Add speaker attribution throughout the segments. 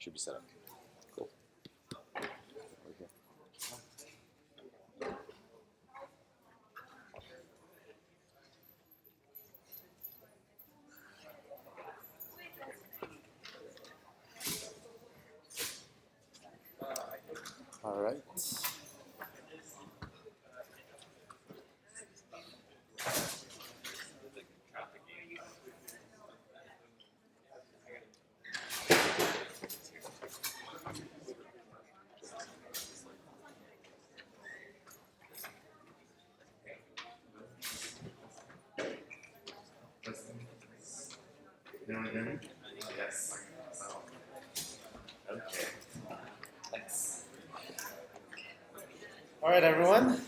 Speaker 1: Should be set up. Cool. All right.
Speaker 2: Anyone hear me? Yes. Okay. Thanks.
Speaker 1: All right, everyone.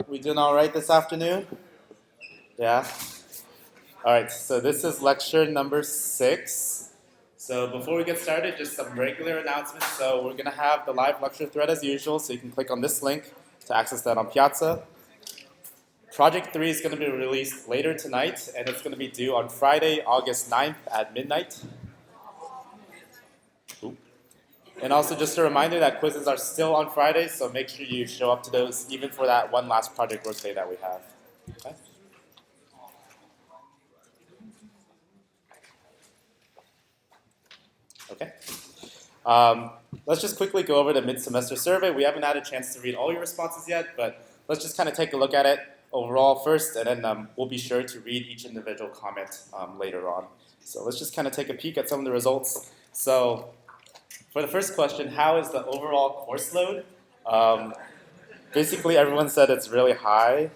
Speaker 1: We doing all right this afternoon? Yeah? All right, so this is lecture number 6. So before we get started, just some regular announcements. So we're going to have the live lecture thread as usual, so you can click on this link to access that on Piazza. Project 3 is going to be released later tonight, and it's going to be due on Friday, August 9th at midnight. Ooh. And also just a reminder that quizzes are still on Friday, so make sure you show up to those even for that one last project work day that we have. Okay? Okay. Let's just quickly go over the mid-semester survey. We haven't had a chance to read all your responses yet, but let's just kind of take a look at it overall first, and then we'll be sure to read each individual comment later on. So let's just kind of take a peek at some of the results. So for the first question, how is the overall course load? Basically, everyone said it's really high.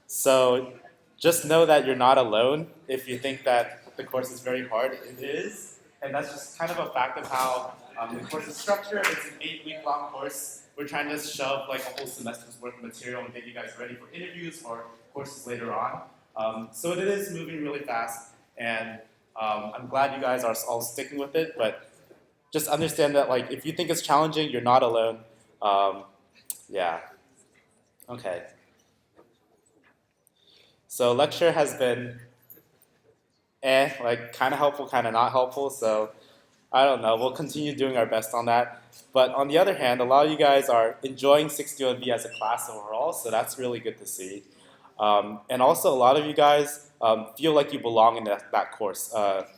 Speaker 1: So just know that you're not alone if you think that the course is very hard. It is, and that's just kind of a fact of how the course is structured. It's an 8-week-long course. We're trying to shove like a whole semester's worth of material and get you guys ready for interviews or courses later on. So it is moving really fast, and I'm glad you guys are all sticking with it, but just understand that like if you think it's challenging, you're not alone. Yeah. Okay. So lecture has been like kind of helpful, kind of not helpful, so I don't know, we'll continue doing our best on that. But on the other hand, a lot of you guys are enjoying 6UMB as a class overall, so that's really good to see. And also a lot of you guys feel like you belong in that course.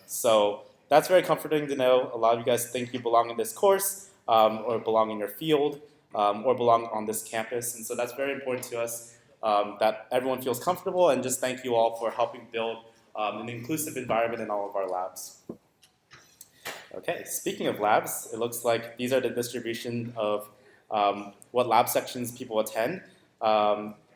Speaker 1: So that's very comforting to know. A lot of you guys think you belong in this course, or belong in your field, or belong on this campus. And so that's very important to us, that everyone feels comfortable, and just thank you all for helping build an inclusive environment in all of our labs. Okay, speaking of labs, it looks like these are the distribution of what lab sections people attend.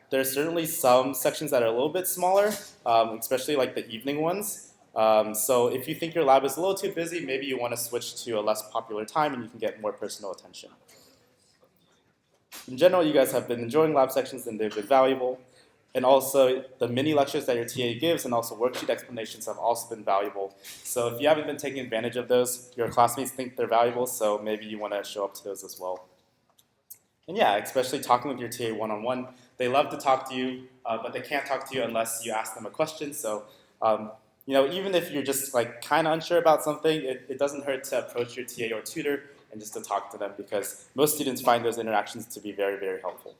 Speaker 1: There's certainly some sections that are a little bit smaller, especially like the evening ones. So if you think your lab is a little too busy, maybe you want to switch to a less popular time and you can get more personal attention. In general, you guys have been enjoying lab sections and they've been valuable. And also, the mini lectures that your TA gives and also worksheet explanations have also been valuable. So if you haven't been taking advantage of those, your classmates think they're valuable, so maybe you want to show up to those as well. And yeah, especially talking with your TA one-on-one. They love to talk to you, but they can't talk to you unless you ask them a question. So you know, even if you're just like kind of unsure about something, it doesn't hurt to approach your TA or tutor and just to talk to them, because most students find those interactions to be very, very helpful.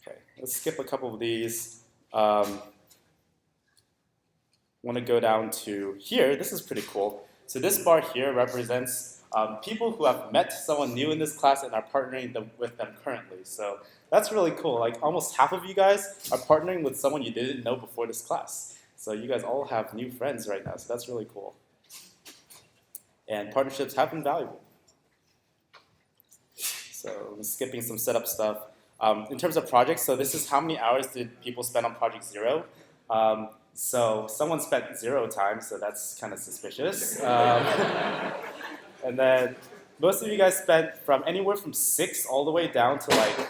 Speaker 1: Okay, let's skip a couple of these. Want to go down to here. This is pretty cool. So this bar here represents people who have met someone new in this class and are partnering with them currently. So that's really cool. Like almost half of you guys are partnering with someone you didn't know before this class. So you guys all have new friends right now. So that's really cool. And partnerships have been valuable. So I'm skipping some setup stuff. In terms of projects, so this is how many hours did people spend on Project 0. So someone spent 0 time, so that's kind of suspicious. And then most of you guys spent from anywhere from 6 all the way down to like,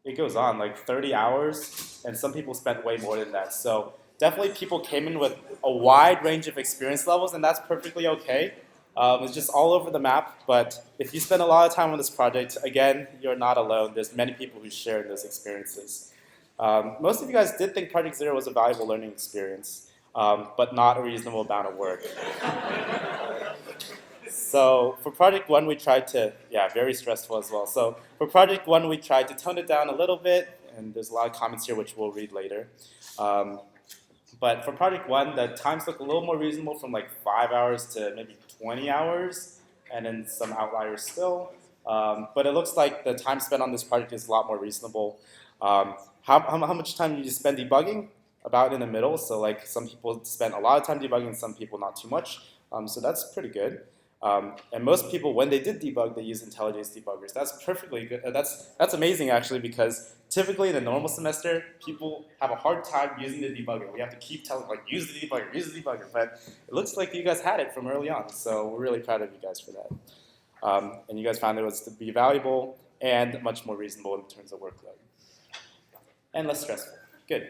Speaker 1: it goes on, like 30 hours, and some people spent way more than that. So definitely people came in with a wide range of experience levels, and that's perfectly okay. It's just all over the map, but if you spend a lot of time on this project, again, you're not alone. There's many people who share those experiences. Most of you guys did think Project 0 was a valuable learning experience. but not a reasonable amount of work. So for project one, we tried to, yeah, very stressful as well. So for project one, we tried to tone it down a little bit, and there's a lot of comments here which we'll read later. But for project one, the times look a little more reasonable, from like 5 hours to maybe 20 hours, and then some outliers still. But it looks like the time spent on this project is a lot more reasonable. How much time did you spend debugging? About in the middle. So like some people spend a lot of time debugging, some people not too much. So that's pretty good. And most people, when they did debug, they use IntelliJ debuggers. That's perfectly good. That's amazing, actually, because typically in a normal semester, people have a hard time using the debugger. We have to keep telling, like, use the debugger, use the debugger. But it looks like you guys had it from early on, so we're really proud of you guys for that. And you guys found it was to be valuable and much more reasonable in terms of workload. And less stressful. Good.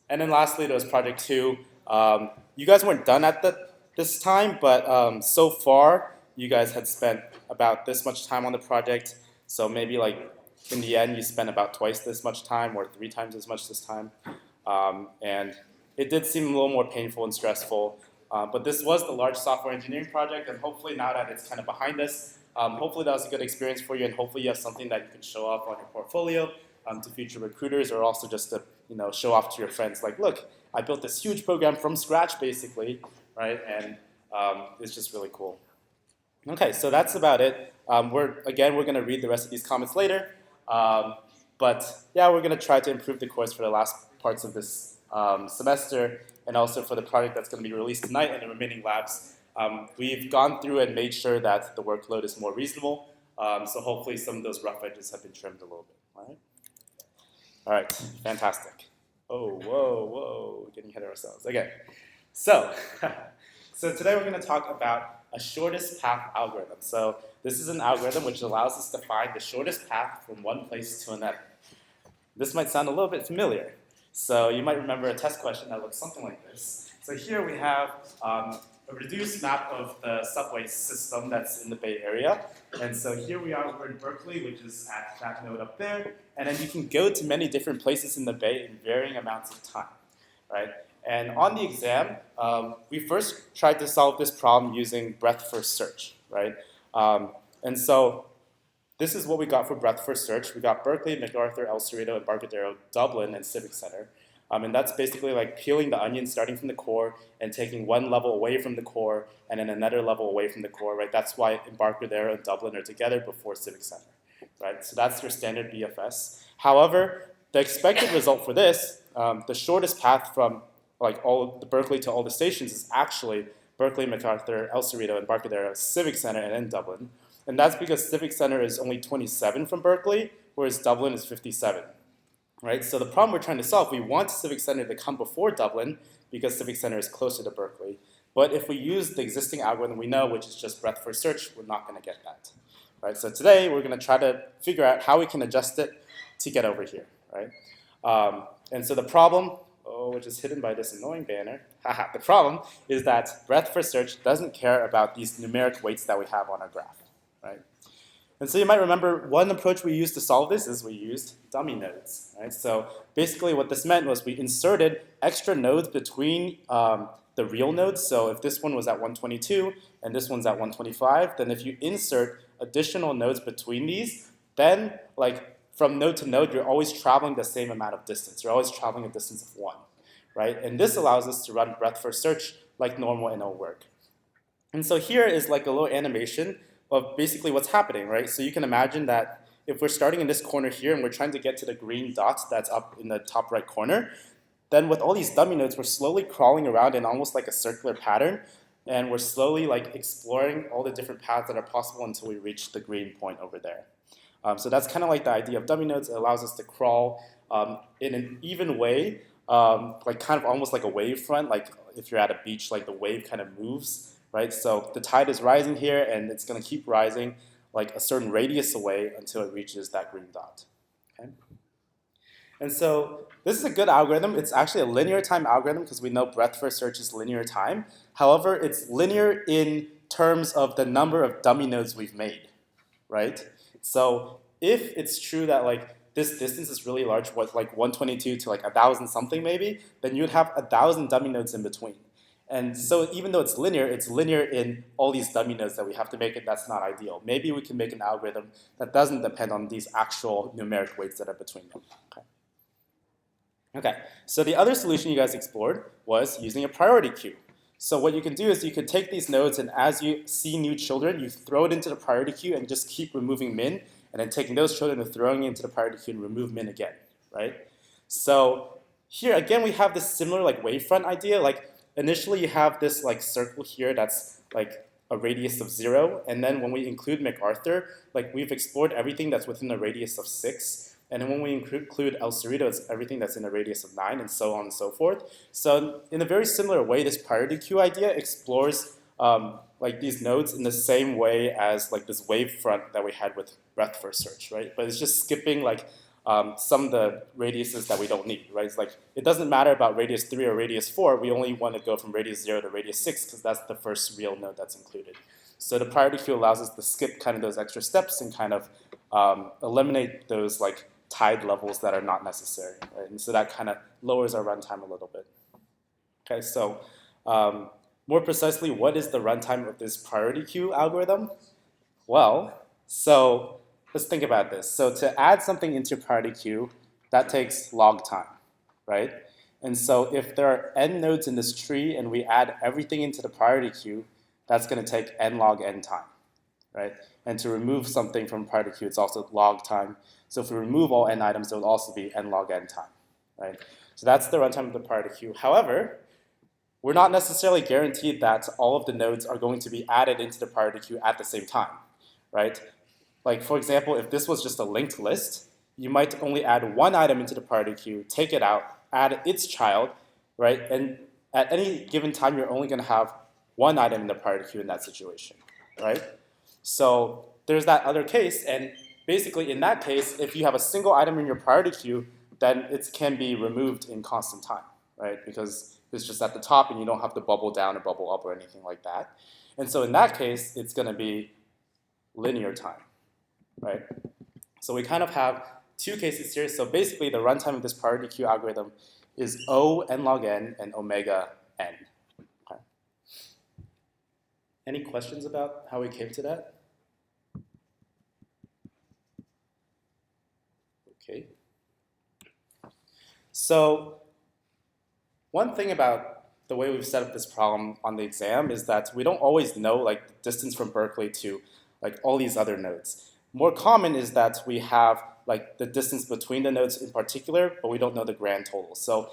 Speaker 1: And then lastly, there was project two. You guys weren't done at this time, but so far, you guys had spent about this much time on the project. So maybe like in the end, you spent about twice this much time or 3 times as much this time. And it did seem a little more painful and stressful. But this was the large software engineering project, and hopefully now that it's kind of behind us, hopefully that was a good experience for you, and hopefully you have something that you can show off on your portfolio to future recruiters, or also just to show off to your friends, like, look, I built this huge program from scratch, basically, right? And it's just really cool. Okay, so that's about it. We're going to read the rest of these comments later, but yeah, we're going to try to improve the course for the last parts of this semester, and also for the project that's going to be released tonight and the remaining labs. We've gone through and made sure that the workload is more reasonable, so hopefully some of those rough edges have been trimmed a little bit. All right, fantastic. Oh, whoa, we're getting ahead of ourselves. Okay, so today we're going to talk about a shortest path algorithm. So this is an algorithm which allows us to find the shortest path from one place to another. This might sound a little bit familiar. So you might remember a test question that looks something like this. So here we have a reduced map of the subway system that's in the Bay Area. And so here we're in Berkeley, which is at that node up there. And then you can go to many different places in the Bay in varying amounts of time, right? And on the exam, we first tried to solve this problem using breadth first search, right? And so this is what we got for breadth first search. We got Berkeley, MacArthur, El Cerrito, Embarcadero, Dublin, and Civic Center. And that's basically like peeling the onion, starting from the core, and taking one level away from the core, and then another level away from the core, right? That's why Embarcadero and Dublin are together before Civic Center, right? So that's your standard BFS. However, the expected result for this, the shortest path from like all the Berkeley to all the stations is actually Berkeley, MacArthur, El Cerrito, Embarcadero, Civic Center, and then Dublin. And that's because Civic Center is only 27 from Berkeley, whereas Dublin is 57. Right? So the problem we're trying to solve, we want Civic Center to come before Dublin because Civic Center is closer to Berkeley. But if we use the existing algorithm we know, which is just breadth first search, we're not going to get that. Right? So today we're going to try to figure out how we can adjust it to get over here. Right? And so the problem, which is hidden by this annoying banner, the problem is that breadth first search doesn't care about these numeric weights that we have on our graph. Right? And so you might remember one approach we used to solve this is we used dummy nodes. Right? So basically what this meant was we inserted extra nodes between the real nodes. So if this one was at 122 and this one's at 125, then if you insert additional nodes between these, then like from node to node, you're always traveling the same amount of distance. You're always traveling a distance of 1. Right? And this allows us to run breadth first search like normal and it'll work. And so here is like a little animation of basically what's happening, right? So you can imagine that if we're starting in this corner here and we're trying to get to the green dot that's up in the top right corner, then with all these dummy nodes, we're slowly crawling around in almost like a circular pattern, and we're slowly like exploring all the different paths that are possible until we reach the green point over there. So that's kind of like the idea of dummy nodes. It allows us to crawl in an even way, like kind of almost like a wave front, like if you're at a beach, like the wave kind of moves. Right, so the tide is rising here, and it's going to keep rising like a certain radius away until it reaches that green dot. Okay? And so this is a good algorithm. It's actually a linear time algorithm because we know breadth first search is linear time. However, it's linear in terms of the number of dummy nodes we've made. Right? So if it's true that like this distance is really large, what, like 122 to like 1,000 something maybe, then you'd have 1,000 dummy nodes in between. And so even though it's linear in all these dummy nodes that we have to make it. That's not ideal. Maybe we can make an algorithm that doesn't depend on these actual numeric weights that are between them. Okay, so the other solution you guys explored was using a priority queue. So what you can do is you can take these nodes, and as you see new children, you throw it into the priority queue and just keep removing min, and then taking those children and throwing it into the priority queue and remove min again, right? So here again we have this similar like wavefront idea. Like initially you have this like circle here that's like a radius of 0, and then when we include MacArthur, like we've explored everything that's within a radius of 6. And then when we include El Cerrito, it's everything that's in a radius of 9, and so on and so forth. So in a very similar way, this priority queue idea explores like these nodes in the same way as like this wavefront that we had with breadth first search, right? But it's just skipping like some of the radiuses that we don't need, right? It's like it doesn't matter about radius 3 or radius 4. We only want to go from radius 0 to radius 6 because that's the first real node that's included. So the priority queue allows us to skip kind of those extra steps and kind of eliminate those like tide levels that are not necessary, right? And so that kind of lowers our runtime a little bit. Okay, so more precisely, what is the runtime of this priority queue algorithm? Well, so let's think about this. So to add something into priority queue, that takes log time, right? And so if there are n nodes in this tree and we add everything into the priority queue, that's going to take n log n time, right? And to remove something from priority queue, it's also log time. So if we remove all n items, it will also be n log n time, right? So that's the runtime of the priority queue. However, we're not necessarily guaranteed that all of the nodes are going to be added into the priority queue at the same time, right? Like for example, if this was just a linked list, you might only add one item into the priority queue, take it out, add its child, right? And at any given time, you're only going to have one item in the priority queue in that situation, right? So there's that other case, and basically in that case, if you have a single item in your priority queue, then it can be removed in constant time, right? Because it's just at the top and you don't have to bubble down or bubble up or anything like that. And so in that case, it's going to be linear time, right? So we kind of have two cases here. So basically the runtime of this priority queue algorithm is O n log n and omega n. Okay. Any questions about how we came to that? Okay. So one thing about the way we've set up this problem on the exam is that we don't always know like the distance from Berkeley to like all these other nodes. More common is that we have like the distance between the nodes in particular, but we don't know the grand total. So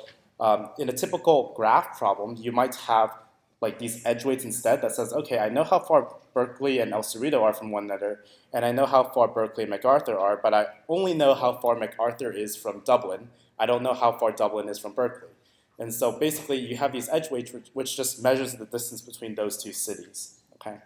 Speaker 1: in a typical graph problem, you might have like these edge weights instead that says, okay, I know how far Berkeley and El Cerrito are from one another, and I know how far Berkeley and MacArthur are, but I only know how far MacArthur is from Dublin. I don't know how far Dublin is from Berkeley. And so basically you have these edge weights which just measures the distance between those two cities, okay?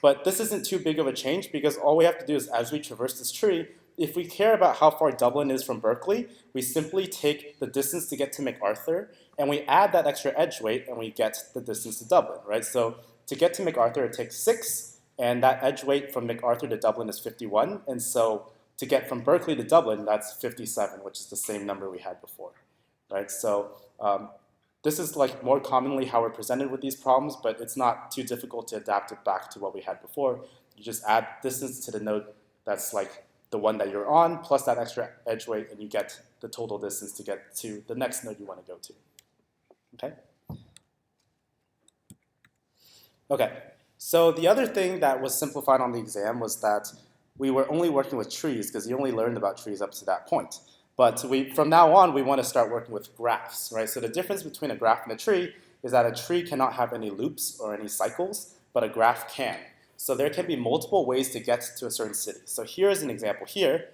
Speaker 1: But this isn't too big of a change because all we have to do is as we traverse this tree, if we care about how far Dublin is from Berkeley, we simply take the distance to get to MacArthur and we add that extra edge weight and we get the distance to Dublin, right? So to get to MacArthur, it takes 6, and that edge weight from MacArthur to Dublin is 51. And so to get from Berkeley to Dublin, that's 57, which is the same number we had before, right? So this is like more commonly how we're presented with these problems, but it's not too difficult to adapt it back to what we had before. You just add distance to the node that's like the one that you're on, plus that extra edge weight, and you get the total distance to get to the next node you want to go to. Okay? Okay, so the other thing that was simplified on the exam was that we were only working with trees because you only learned about trees up to that point. But from now on, we want to start working with graphs, right? So the difference between a graph and a tree is that a tree cannot have any loops or any cycles, but a graph can. So there can be multiple ways to get to a certain city. So here's an example here,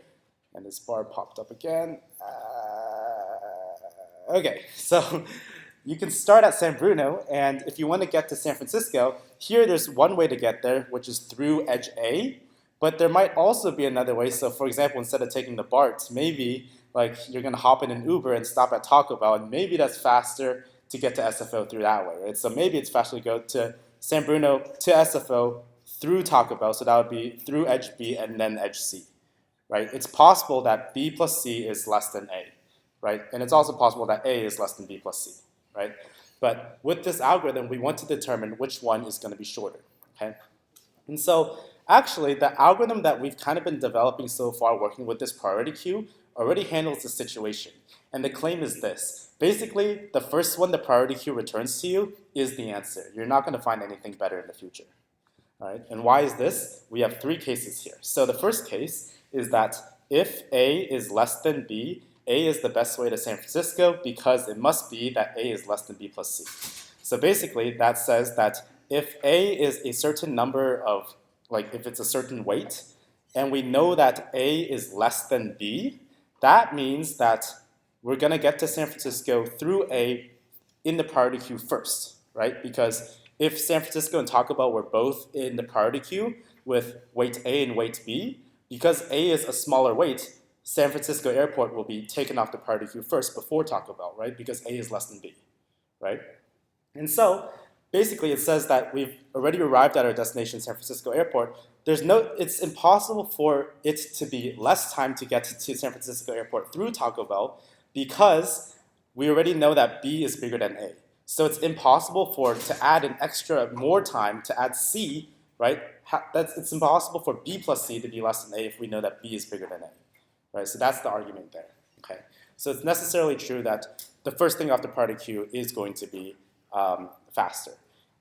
Speaker 1: and this bar popped up again. Okay, so you can start at San Bruno, and if you want to get to San Francisco, here there's one way to get there, which is through edge A, but there might also be another way. So for example, instead of taking the BART, maybe like you're going to hop in an Uber and stop at Taco Bell, and maybe that's faster to get to SFO through that way, right? So maybe it's faster to go to San Bruno to SFO through Taco Bell, so that would be through edge B and then edge C, right? It's possible that B plus C is less than A, right? And it's also possible that A is less than B plus C, right? But with this algorithm, we want to determine which one is going to be shorter, okay? And so actually, the algorithm that we've kind of been developing so far working with this priority queue already handles the situation. And the claim is this. Basically, the first one the priority queue returns to you is the answer. You're not going to find anything better in the future. All right? And why is this? We have three cases here. So the first case is that if A is less than B, A is the best way to San Francisco because it must be that A is less than B plus C. So basically, that says that if A is a certain number of, like if it's a certain weight, and we know that A is less than B, that means that we're going to get to San Francisco through A in the priority queue first, right? Because if San Francisco and Taco Bell were both in the priority queue with weight A and weight B, because A is a smaller weight, San Francisco Airport will be taken off the priority queue first before Taco Bell, right? Because A is less than B, right? And so basically it says that we've already arrived at our destination, San Francisco Airport. It's impossible for it to be less time to get to San Francisco Airport through Taco Bell because we already know that B is bigger than A. So it's impossible to add an extra more time to add C, right? It's impossible for B plus C to be less than A if we know that B is bigger than A, right? So that's the argument there, okay? So it's necessarily true that the first thing off the priority queue is going to be faster.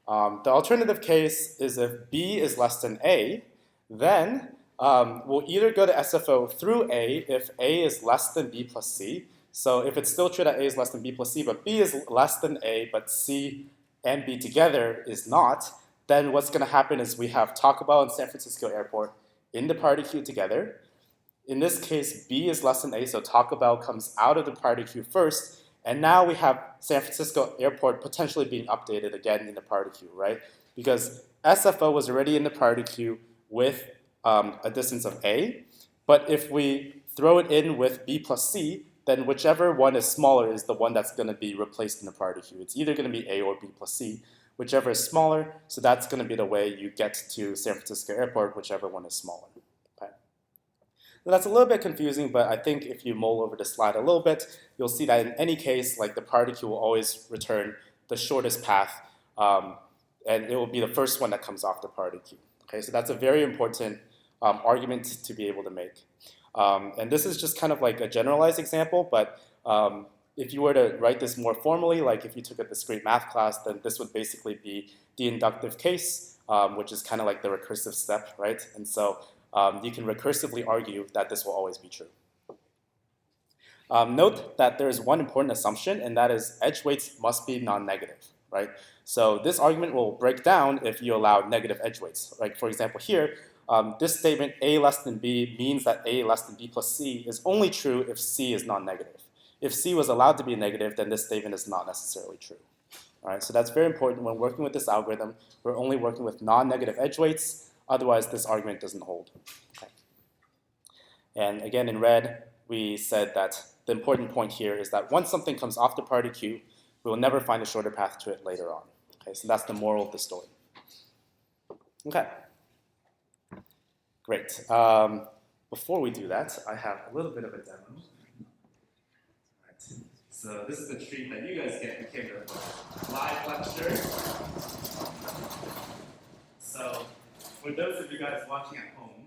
Speaker 1: The alternative case is if B is less than A, then we'll either go to SFO through A if A is less than B plus C. So if it's still true that A is less than B plus C, but B is less than A, but C and B together is not, then what's going to happen is we have Taco Bell and San Francisco Airport in the priority queue together. In this case, B is less than A, so Taco Bell comes out of the priority queue first, and now we have San Francisco Airport potentially being updated again in the priority queue, right? Because SFO was already in the priority queue with a distance of A, but if we throw it in with B plus C, then whichever one is smaller is the one that's going to be replaced in the priority queue. It's either going to be A or B plus C, whichever is smaller, so that's going to be the way you get to San Francisco Airport, whichever one is smaller. So that's a little bit confusing, but I think if you mull over the slide a little bit, you'll see that in any case, like the priority queue will always return the shortest path, and it will be the first one that comes off the priority queue. Okay, so that's a very important argument to be able to make. And this is just kind of like a generalized example, but if you were to write this more formally, like if you took a discrete math class, then this would basically be the inductive case, which is kind of like the recursive step, right? And so you can recursively argue that this will always be true. Note that there is one important assumption, and that is edge weights must be non-negative, right? So this argument will break down if you allow negative edge weights. Like for example here, this statement A less than B means that A less than B plus C is only true if C is non-negative. If C was allowed to be negative, then this statement is not necessarily true. All right, so that's very important when working with this algorithm. We're only working with non-negative edge weights. Otherwise, this argument doesn't hold. Okay. And again, in red, we said that the important point here is that once something comes off the priority queue, we will never find a shorter path to it later on. Okay, so that's the moral of the story. Okay, great. Before we do that, I have a little bit of a demo. Right. So this is the treat that you guys get. We came to a live lecture. So for those of you guys watching at home,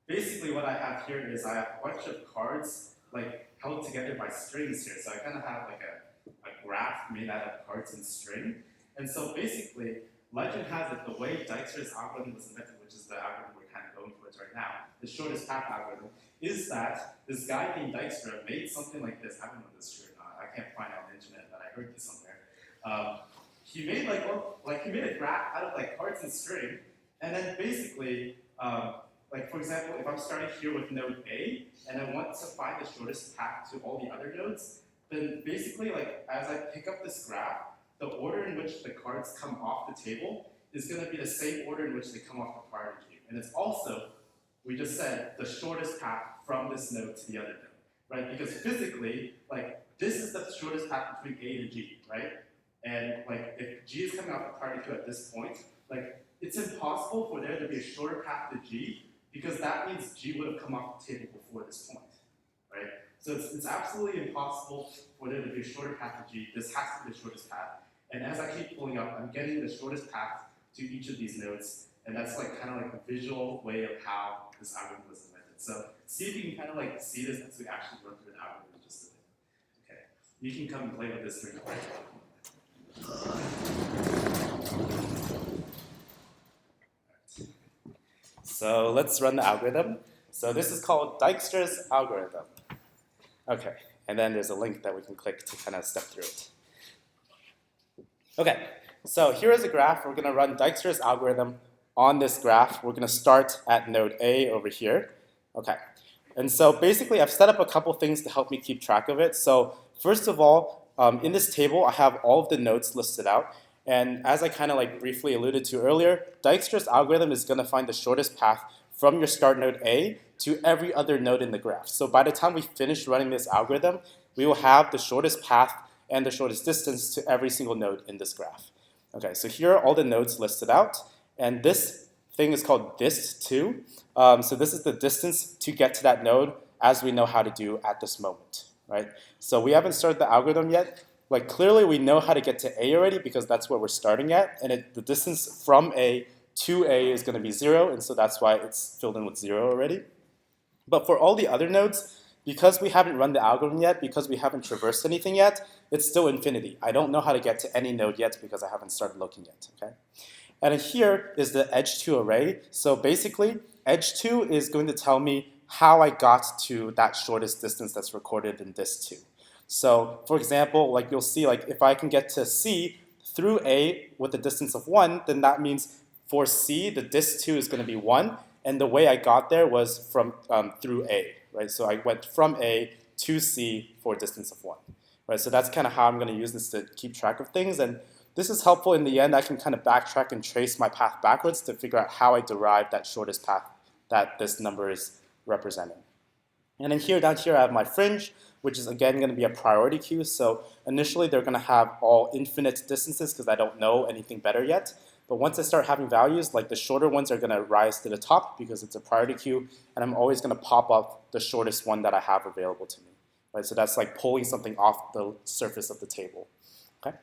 Speaker 1: basically what I have here is I have a bunch of cards like held together by strings here. So I kind of have like a graph made out of cards and string. And so basically, legend has it the way Dijkstra's algorithm was invented, which is the algorithm we're kind of going towards right now, the shortest path algorithm, is that this guy named Dijkstra made something like this. I don't know if this is true or not. I can't find it on the internet, but I heard this somewhere. He made he made a graph out of like cards and string, and then basically, like for example, if I'm starting here with node A, and I want to find the shortest path to all the other nodes, then basically, like as I pick up this graph, the order in which the cards come off the table is going to be the same order in which they come off the priority queue, and it's also, we just said, the shortest path from this node to the other node, right? Because physically, like this is the shortest path between A to G, right? And like if G is coming off the priority queue at this point, like it's impossible for there to be a shorter path to G because that means G would have come off the table before this point, right? So it's absolutely impossible for there to be a shorter path to G. This has to be the shortest path. And as I keep pulling up, I'm getting the shortest path to each of these nodes, and that's like kind of like a visual way of how this algorithm was invented. So see if you can kind of like see this as we actually run through the algorithm just a bit. Okay, you can come and play with this during the break. So let's run the algorithm. So this is called Dijkstra's Algorithm. Okay, and then there's a link that we can click to kind of step through it. Okay, so here is a graph. We're going to run Dijkstra's algorithm on this graph. We're going to start at node A over here. Okay, and so basically I've set up a couple things to help me keep track of it. So first of all, in this table I have all of the nodes listed out. And as I kind of like briefly alluded to earlier, Dijkstra's algorithm is going to find the shortest path from your start node A to every other node in the graph. So by the time we finish running this algorithm, we will have the shortest path and the shortest distance to every single node in this graph. Okay, so here are all the nodes listed out, and this thing is called dist2. So this is the distance to get to that node as we know how to do at this moment, right? So we haven't started the algorithm yet. Like clearly we know how to get to A already because that's where we're starting at, and the distance from A to A is going to be 0, and so that's why it's filled in with 0 already. But for all the other nodes, because we haven't run the algorithm yet, because we haven't traversed anything yet, it's still infinity. I don't know how to get to any node yet because I haven't started looking yet, okay? And then here is the edge2 array. So basically, edge2 is going to tell me how I got to that shortest distance that's recorded in dist2. So for example, like you'll see, like if I can get to C through A with a distance of 1, then that means for C, the dist2 is going to be 1, and the way I got there was from through A, right? So I went from A to C for a distance of 1, right? So that's kind of how I'm going to use this to keep track of things, and this is helpful in the end. I can kind of backtrack and trace my path backwards to figure out how I derived that shortest path that this number is representing. And then here, down here, I have my fringe, which is again going to be a priority queue. So initially, they're going to have all infinite distances because I don't know anything better yet. But once I start having values, like the shorter ones are going to rise to the top because it's a priority queue, and I'm always going to pop up the shortest one that I have available to me. Right? So that's like pulling something off the surface of the table. Okay.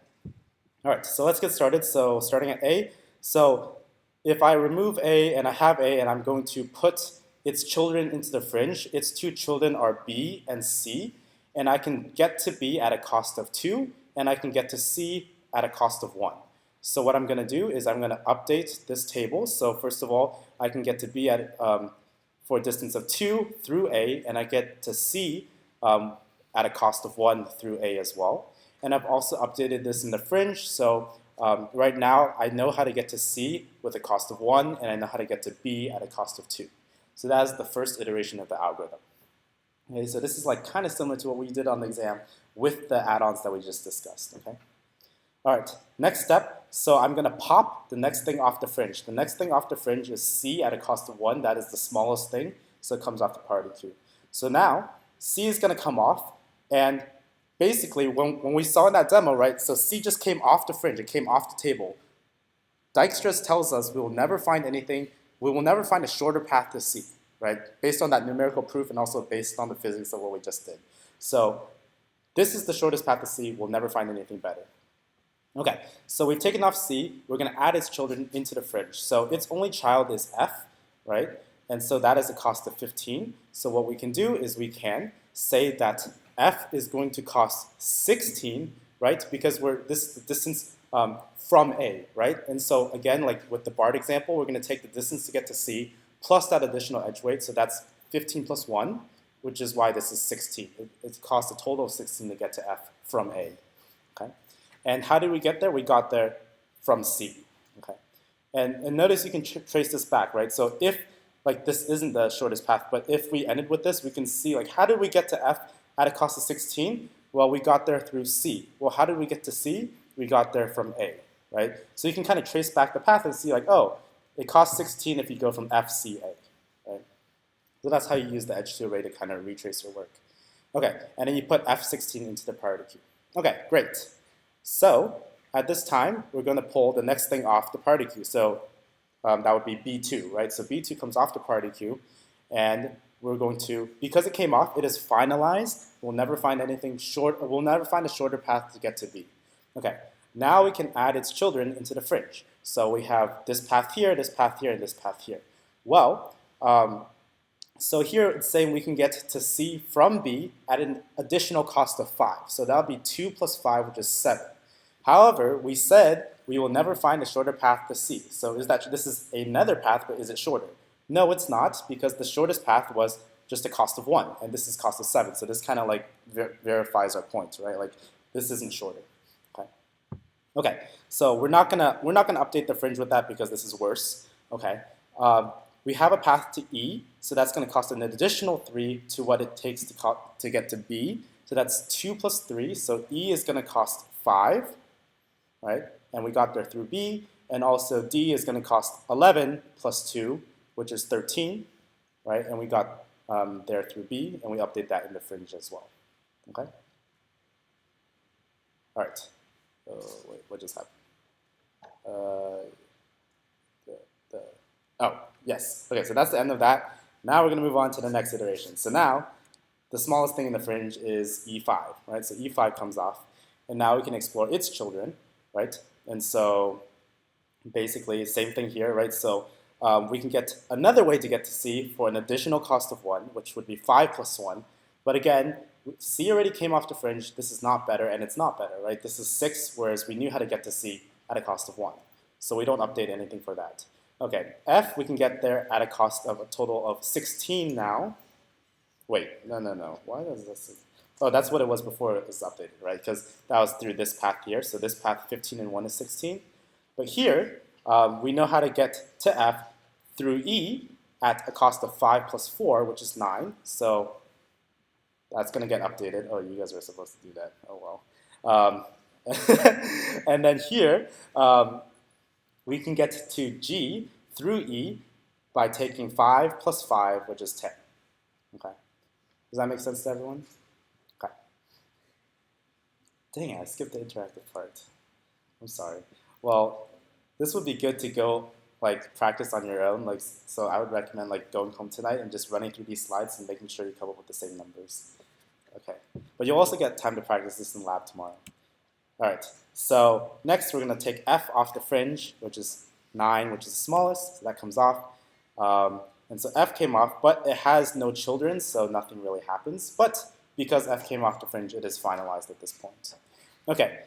Speaker 1: All right. So let's get started. So starting at A. So if I remove A and I have A and I'm going to put its children into the fringe, its two children are B and C, and I can get to B at a cost of 2, and I can get to C at a cost of 1. So what I'm going to do is I'm going to update this table. So first of all, I can get to B at, for a distance of 2 through A, and I get to C at a cost of 1 through A as well. And I've also updated this in the fringe. So right now, I know how to get to C with a cost of 1, and I know how to get to B at a cost of 2. So that is the first iteration of the algorithm. Okay, so this is like kind of similar to what we did on the exam with the add-ons that we just discussed. Okay. All right, next step. So I'm going to pop the next thing off the fringe. The next thing off the fringe is C at a cost of 1. That is the smallest thing, so it comes off the priority queue. So now C is going to come off, and basically when we saw in that demo, right, so C just came off the fringe. It came off the table. Dijkstra tells us we will never find anything. We will never find a shorter path to C, right, based on that numerical proof and also based on the physics of what we just did. So this is the shortest path to C. We'll never find anything better. Okay, so we've taken off C. We're going to add its children into the fringe. So its only child is F, right? And so that is a cost of 15. So what we can do is we can say that F is going to cost 16, right? Because this is the distance from A, right? And so again, like with the BART example, we're going to take the distance to get to C plus that additional edge weight. So that's 15 plus 1, which is why this is 16. It costs a total of 16 to get to F from A. Okay. And how did we get there? We got there from C. Okay. And notice you can trace this back, right? So if, like this isn't the shortest path, but if we ended with this, we can see, like, how did we get to F at a cost of 16? Well, we got there through C. Well, how did we get to C? We got there from A, right? So you can kind of trace back the path and see, like, oh, it costs 16 if you go from F, C, A, right? So that's how you use the edge to array to kind of retrace your work. Okay, and then you put F16 into the priority queue. Okay, great. So at this time, we're going to pull the next thing off the priority queue. So that would be B2, right? So B2 comes off the priority queue, and we're going to, because it came off, it is finalized. We'll never find anything short, or we'll never find a shorter path to get to B. Okay, now we can add its children into the fringe. So we have this path here, and this path here. Well, so here it's saying we can get to C from B at an additional cost of 5. So that would be 2 plus 5, which is 7. However, we said we will never find a shorter path to C. So this is another path, but is it shorter? No, it's not, because the shortest path was just a cost of 1, and this is cost of 7. So this kind of like verifies our point, right? Like this isn't shorter. Okay. Okay. So we're not gonna update the fringe with that because this is worse. Okay. We have a path to E, so that's going to cost an additional 3 to what it takes to get to B. So that's 2 plus 3. So E is going to cost 5, right? And we got there through B. And also D is going to cost 11 plus 2, which is 13, right? And we got there through B, and we update that in the fringe as well. Okay? All right. Wait, what just happened? Oh, yes. Okay, so that's the end of that. Now we're going to move on to the next iteration. So now, the smallest thing in the fringe is E5, right? So E5 comes off, and now we can explore its children, right? And so basically, same thing here, right? So we can get another way to get to C for an additional cost of 1, which would be 5 plus 1. But again, C already came off the fringe. This is not better, and it's not better, right? This is 6, whereas we knew how to get to C at a cost of 1. So we don't update anything for that. Okay, F, we can get there at a cost of a total of 16 now. Wait, no. Why does this? Oh, that's what it was before it was updated, right? Because that was through this path here. So this path 15 and 1 is 16. But here, we know how to get to F through E at a cost of 5 plus 4, which is 9. So that's going to get updated. Oh, you guys were supposed to do that. Oh, well. And then here, we can get to G through E by taking 5 plus 5, which is 10. Okay. Does that make sense to everyone? Okay. Dang it, I skipped the interactive part. I'm sorry. Well, this would be good to go like practice on your own. Like, so I would recommend like going home tonight and just running through these slides and making sure you come up with the same numbers. Okay. But you'll also get time to practice this in lab tomorrow. All right. So next we're going to take F off the fringe, which is 9, which is the smallest. So that comes off. And so F came off, but it has no children, so nothing really happens. But because F came off the fringe, it is finalized at this point. Okay.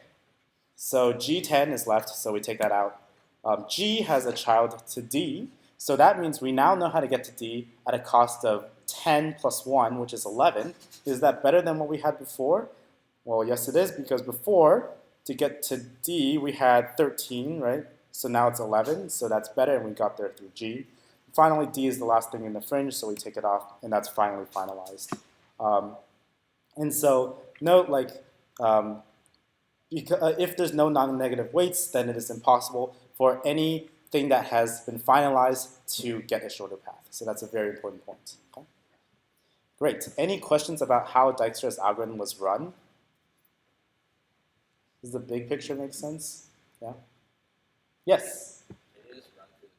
Speaker 1: So G10 is left, so we take that out. G has a child to D, so that means we now know how to get to D at a cost of 10 plus 1, which is 11. Is that better than what we had before? Well, yes it is, because before, to get to D, we had 13, right? So now it's 11, so that's better, and we got there through G. Finally, D is the last thing in the fringe, so we take it off, and that's finally finalized. And so note, like, if there's no non-negative weights, then it is impossible for anything that has been finalized to get a shorter path. So that's a very important point. Okay? Great. Any questions about how Dijkstra's algorithm was run? Does the big picture make sense? Yeah? Yes?
Speaker 3: It is run through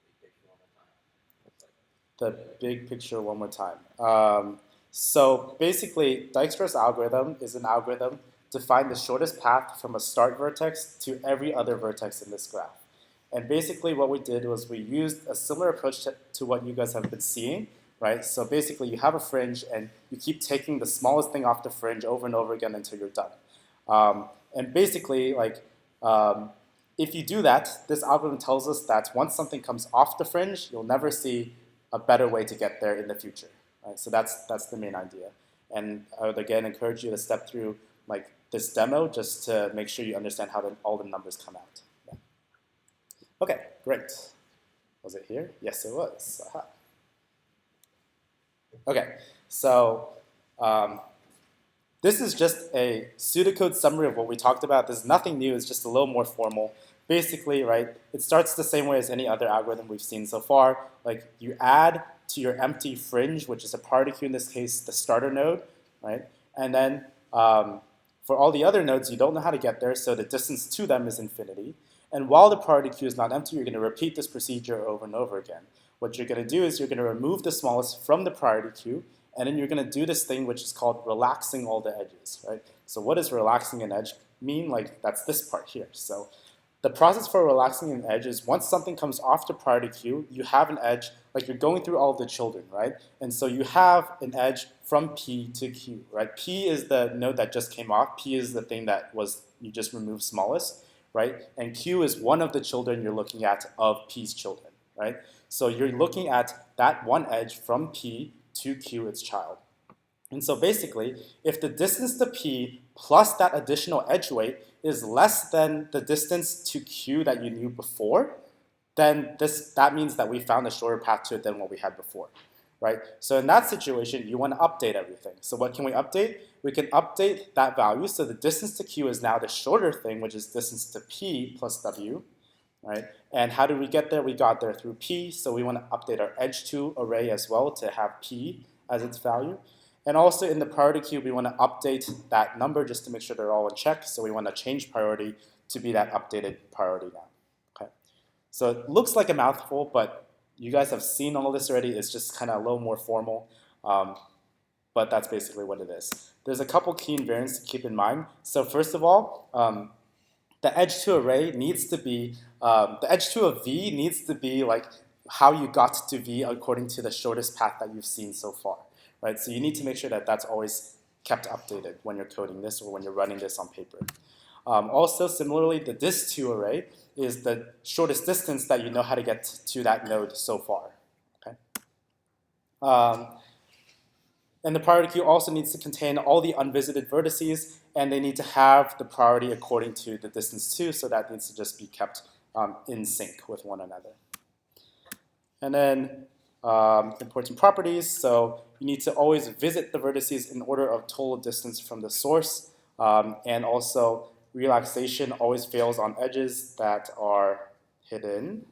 Speaker 3: the big picture one more time.
Speaker 1: The big picture one more time. So basically, Dijkstra's algorithm is an algorithm to find the shortest path from a start vertex to every other vertex in this graph. And basically what we did was we used a similar approach to what you guys have been seeing, right? So basically you have a fringe and you keep taking the smallest thing off the fringe over and over again until you're done. And basically, like, if you do that, this algorithm tells us that once something comes off the fringe, you'll never see a better way to get there in the future. Right? So that's the main idea. And I would again encourage you to step through like this demo just to make sure you understand how all the numbers come out. Yeah. Okay, great. Was it here? Yes, it was. Aha. Okay, so this is just a pseudocode summary of what we talked about. There's nothing new. It's just a little more formal. Basically, right, it starts the same way as any other algorithm we've seen so far. Like you add to your empty fringe, which is a priority queue in this case, the starter node, right? And then for all the other nodes, you don't know how to get there, so the distance to them is infinity. And while the priority queue is not empty, you're going to repeat this procedure over and over again. What you're going to do is you're going to remove the smallest from the priority queue, and then you're going to do this thing which is called relaxing all the edges, right? So what does relaxing an edge mean? Like, that's this part here. So the process for relaxing an edge is once something comes off the priority queue, you have an edge, like you're going through all of the children, right? And so you have an edge from P to Q, right? P is the node that just came off. P is the thing that was you just removed smallest, right? And Q is one of the children you're looking at of P's children, right? So you're looking at that one edge from P to Q, its child. And so basically, if the distance to P plus that additional edge weight is less than the distance to Q that you knew before, then that means that we found a shorter path to it than what we had before, right? So in that situation, you want to update everything. So what can we update? We can update that value. So the distance to Q is now the shorter thing, which is distance to P plus W, right? And how did we get there? We got there through P. So we want to update our edge2 array as well to have P as its value. And also in the priority queue, we want to update that number just to make sure they're all in check. So we want to change priority to be that updated priority now. Okay. So it looks like a mouthful, but you guys have seen all this already. It's just kind of a little more formal, but that's basically what it is. There's a couple key invariants to keep in mind. So first of all, the edge2 array needs to be, the edge2 of V needs to be like how you got to V according to the shortest path that you've seen so far. Right? So you need to make sure that that's always kept updated when you're coding this or when you're running this on paper. Also, similarly, the dist2 array is the shortest distance that you know how to get to that node so far. Okay? And the priority queue also needs to contain all the unvisited vertices, and they need to have the priority according to the distance too, so that needs to just be kept in sync with one another. And then important properties, so you need to always visit the vertices in order of total distance from the source, and also relaxation always fails on edges that are hidden,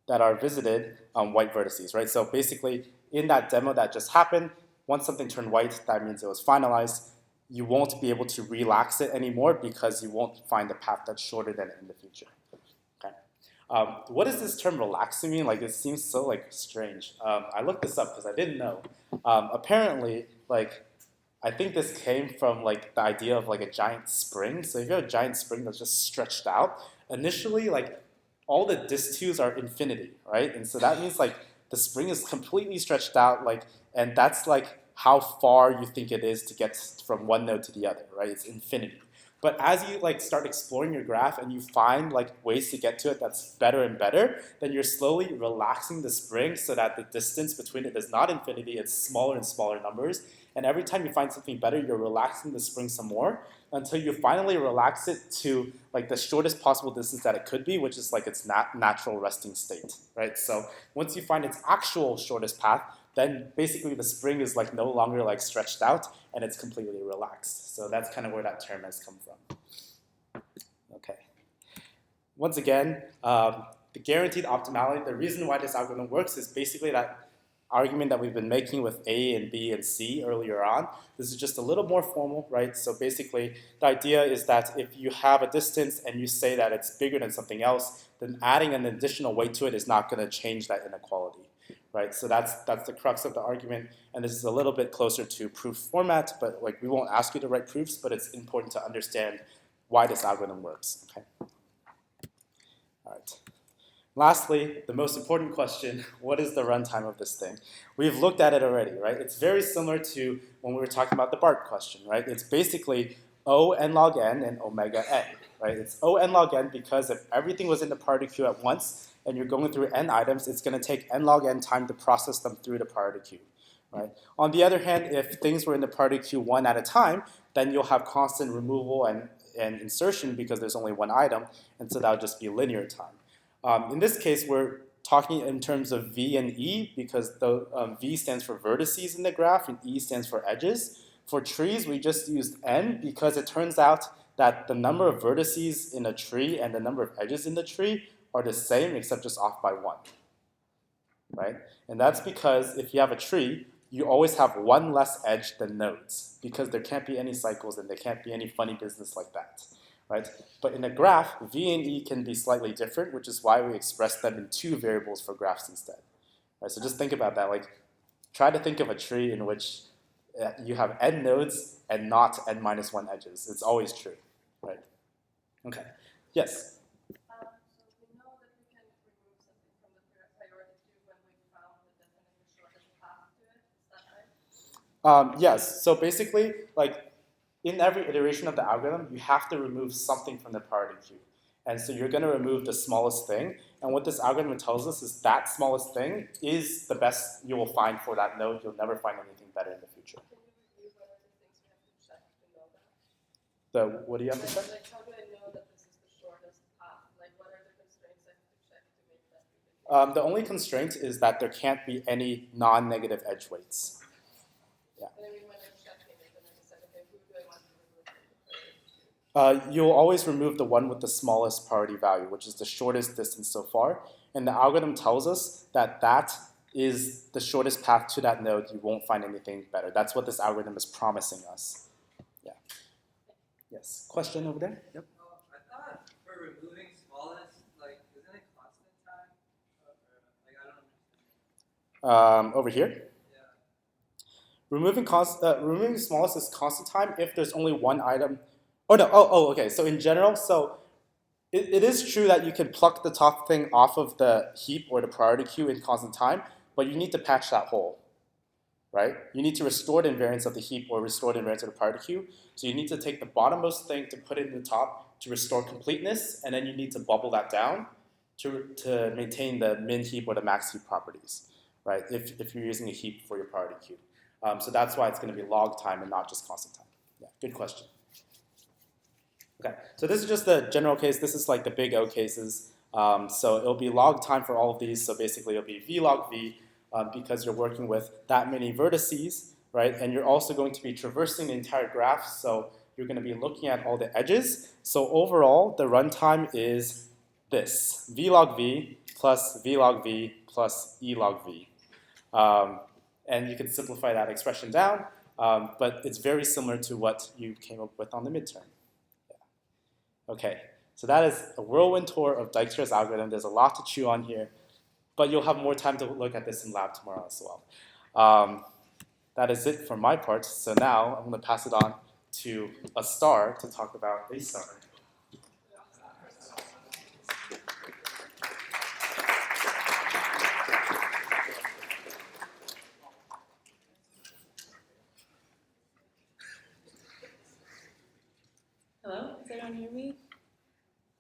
Speaker 1: that are visited on white vertices, right? So basically, in that demo that just happened, once something turned white, that means it was finalized. You won't be able to relax it anymore because you won't find a path that's shorter than it in the future. What does this term relaxing mean? Like, it seems so like strange. I looked this up because I didn't know. Apparently, like, I think this came from like the idea of like a giant spring. So if you have a giant spring that's just stretched out, initially like all the dist2s are infinity, right? And so that means like the spring is completely stretched out, like, and that's like how far you think it is to get from one node to the other, right? It's infinity. But as you like start exploring your graph and you find like ways to get to it that's better and better, then you're slowly relaxing the spring so that the distance between it is not infinity, it's smaller and smaller numbers. And every time you find something better, you're relaxing the spring some more until you finally relax it to like the shortest possible distance that it could be, which is like its natural resting state, right? So once you find its actual shortest path, then basically the spring is like no longer like stretched out and it's completely relaxed. So that's kind of where that term has come from. Okay. Once again, the guaranteed optimality, the reason why this algorithm works is basically that argument that we've been making with A and B and C earlier on. This is just a little more formal, right? So basically, the idea is that if you have a distance and you say that it's bigger than something else, then adding an additional weight to it is not going to change that inequality, right? So that's the crux of the argument, and this is a little bit closer to proof format, but like we won't ask you to write proofs, but it's important to understand why this algorithm works, okay? All right. Lastly, the most important question, what is the runtime of this thing? We've looked at it already, right? It's very similar to when we were talking about the BART question, right? It's basically O n log n and omega n, right? It's O n log n because if everything was in the priority queue at once and you're going through n items, it's going to take n log n time to process them through the priority queue, right? On the other hand, if things were in the priority queue one at a time, then you'll have constant removal and insertion because there's only one item, and so that would just be linear time. In this case, we're talking in terms of V and E because the V stands for vertices in the graph and E stands for edges. For trees, we just used N because it turns out that the number of vertices in a tree and the number of edges in the tree are the same except just off by one, right? And that's because if you have a tree, you always have one less edge than nodes because there can't be any cycles and there can't be any funny business like that, right? But in a graph, v and e can be slightly different, which is why we express them in two variables for graphs instead. Right? So just think about that. Like, try to think of a tree in which you have n nodes and not n minus 1 edges. It's always true, right? Okay. Yes?
Speaker 4: So we know that we can remove something from the priority queue when we found the definitely shortest path to it. Is that right?
Speaker 1: Yes. So basically, like in every iteration of the algorithm, you have to remove something from the priority queue. And so you're going to remove the smallest thing. And what this algorithm tells us is that smallest thing is the best you will find for that node. You'll never find anything better in the future.
Speaker 4: Can you review what are the things we have to check to know that?
Speaker 1: What do you have to say?
Speaker 4: Like how do I know that this is the shortest path? Like what are the constraints I have to check to make that really?
Speaker 1: The only constraint is that there can't be any non-negative edge weights.
Speaker 4: But I mean when I'm checking it and I decide, okay, who do I want to remove from the priority queue?
Speaker 1: You'll always remove the one with the smallest priority value, which is the shortest distance so far. And the algorithm tells us that that is the shortest path to that node. You won't find anything better. That's what this algorithm is promising us. Yeah. Yes. Question over there? Yep.
Speaker 5: I thought for removing smallest, like, isn't it constant time? Like, I don't understand.
Speaker 1: Over here?
Speaker 5: Yeah.
Speaker 1: Removing smallest is constant time if there's only one item. Oh no. Oh, okay. So in general, it is true that you can pluck the top thing off of the heap or the priority queue in constant time, but you need to patch that hole, right? You need to restore the invariance of the heap or restore the invariance of the priority queue. So you need to take the bottommost thing to put it in the top to restore completeness, and then you need to bubble that down to maintain the min heap or the max heap properties, right? If you're using a heap for your priority queue. So that's why it's going to be log time and not just constant time. Yeah, good question. Okay, so this is just the general case. This is like the big O cases. So it'll be log time for all of these. So basically it'll be v log v because you're working with that many vertices, right? And you're also going to be traversing the entire graph. So you're going to be looking at all the edges. So overall, the runtime is this, v log v plus v log v plus e log v. And you can simplify that expression down, but it's very similar to what you came up with on the midterm. Okay, so that is a whirlwind tour of Dijkstra's algorithm. There's a lot to chew on here, but you'll have more time to look at this in lab tomorrow as well. That is it for my part. So now I'm going to pass it on to a star to talk about a star.
Speaker 6: Hello? Does everyone hear me?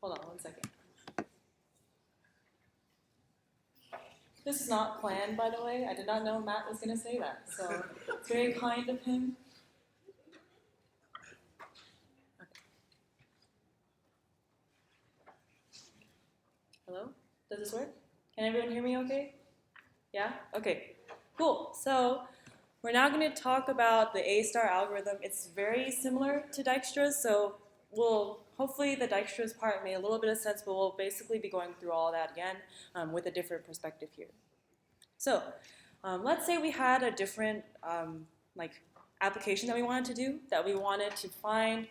Speaker 6: Hold on 1 second. This is not planned, by the way. I did not know Matt was going to say that, so it's very kind of him. Okay. Hello? Does this work? Can everyone hear me okay? Yeah? Okay, cool. So we're now going to talk about the A-star algorithm. It's very similar to Dijkstra's, so hopefully the Dijkstra's part made a little bit of sense, but we'll basically be going through all that again with a different perspective here. So let's say we had a different application that we wanted to do, that we wanted to find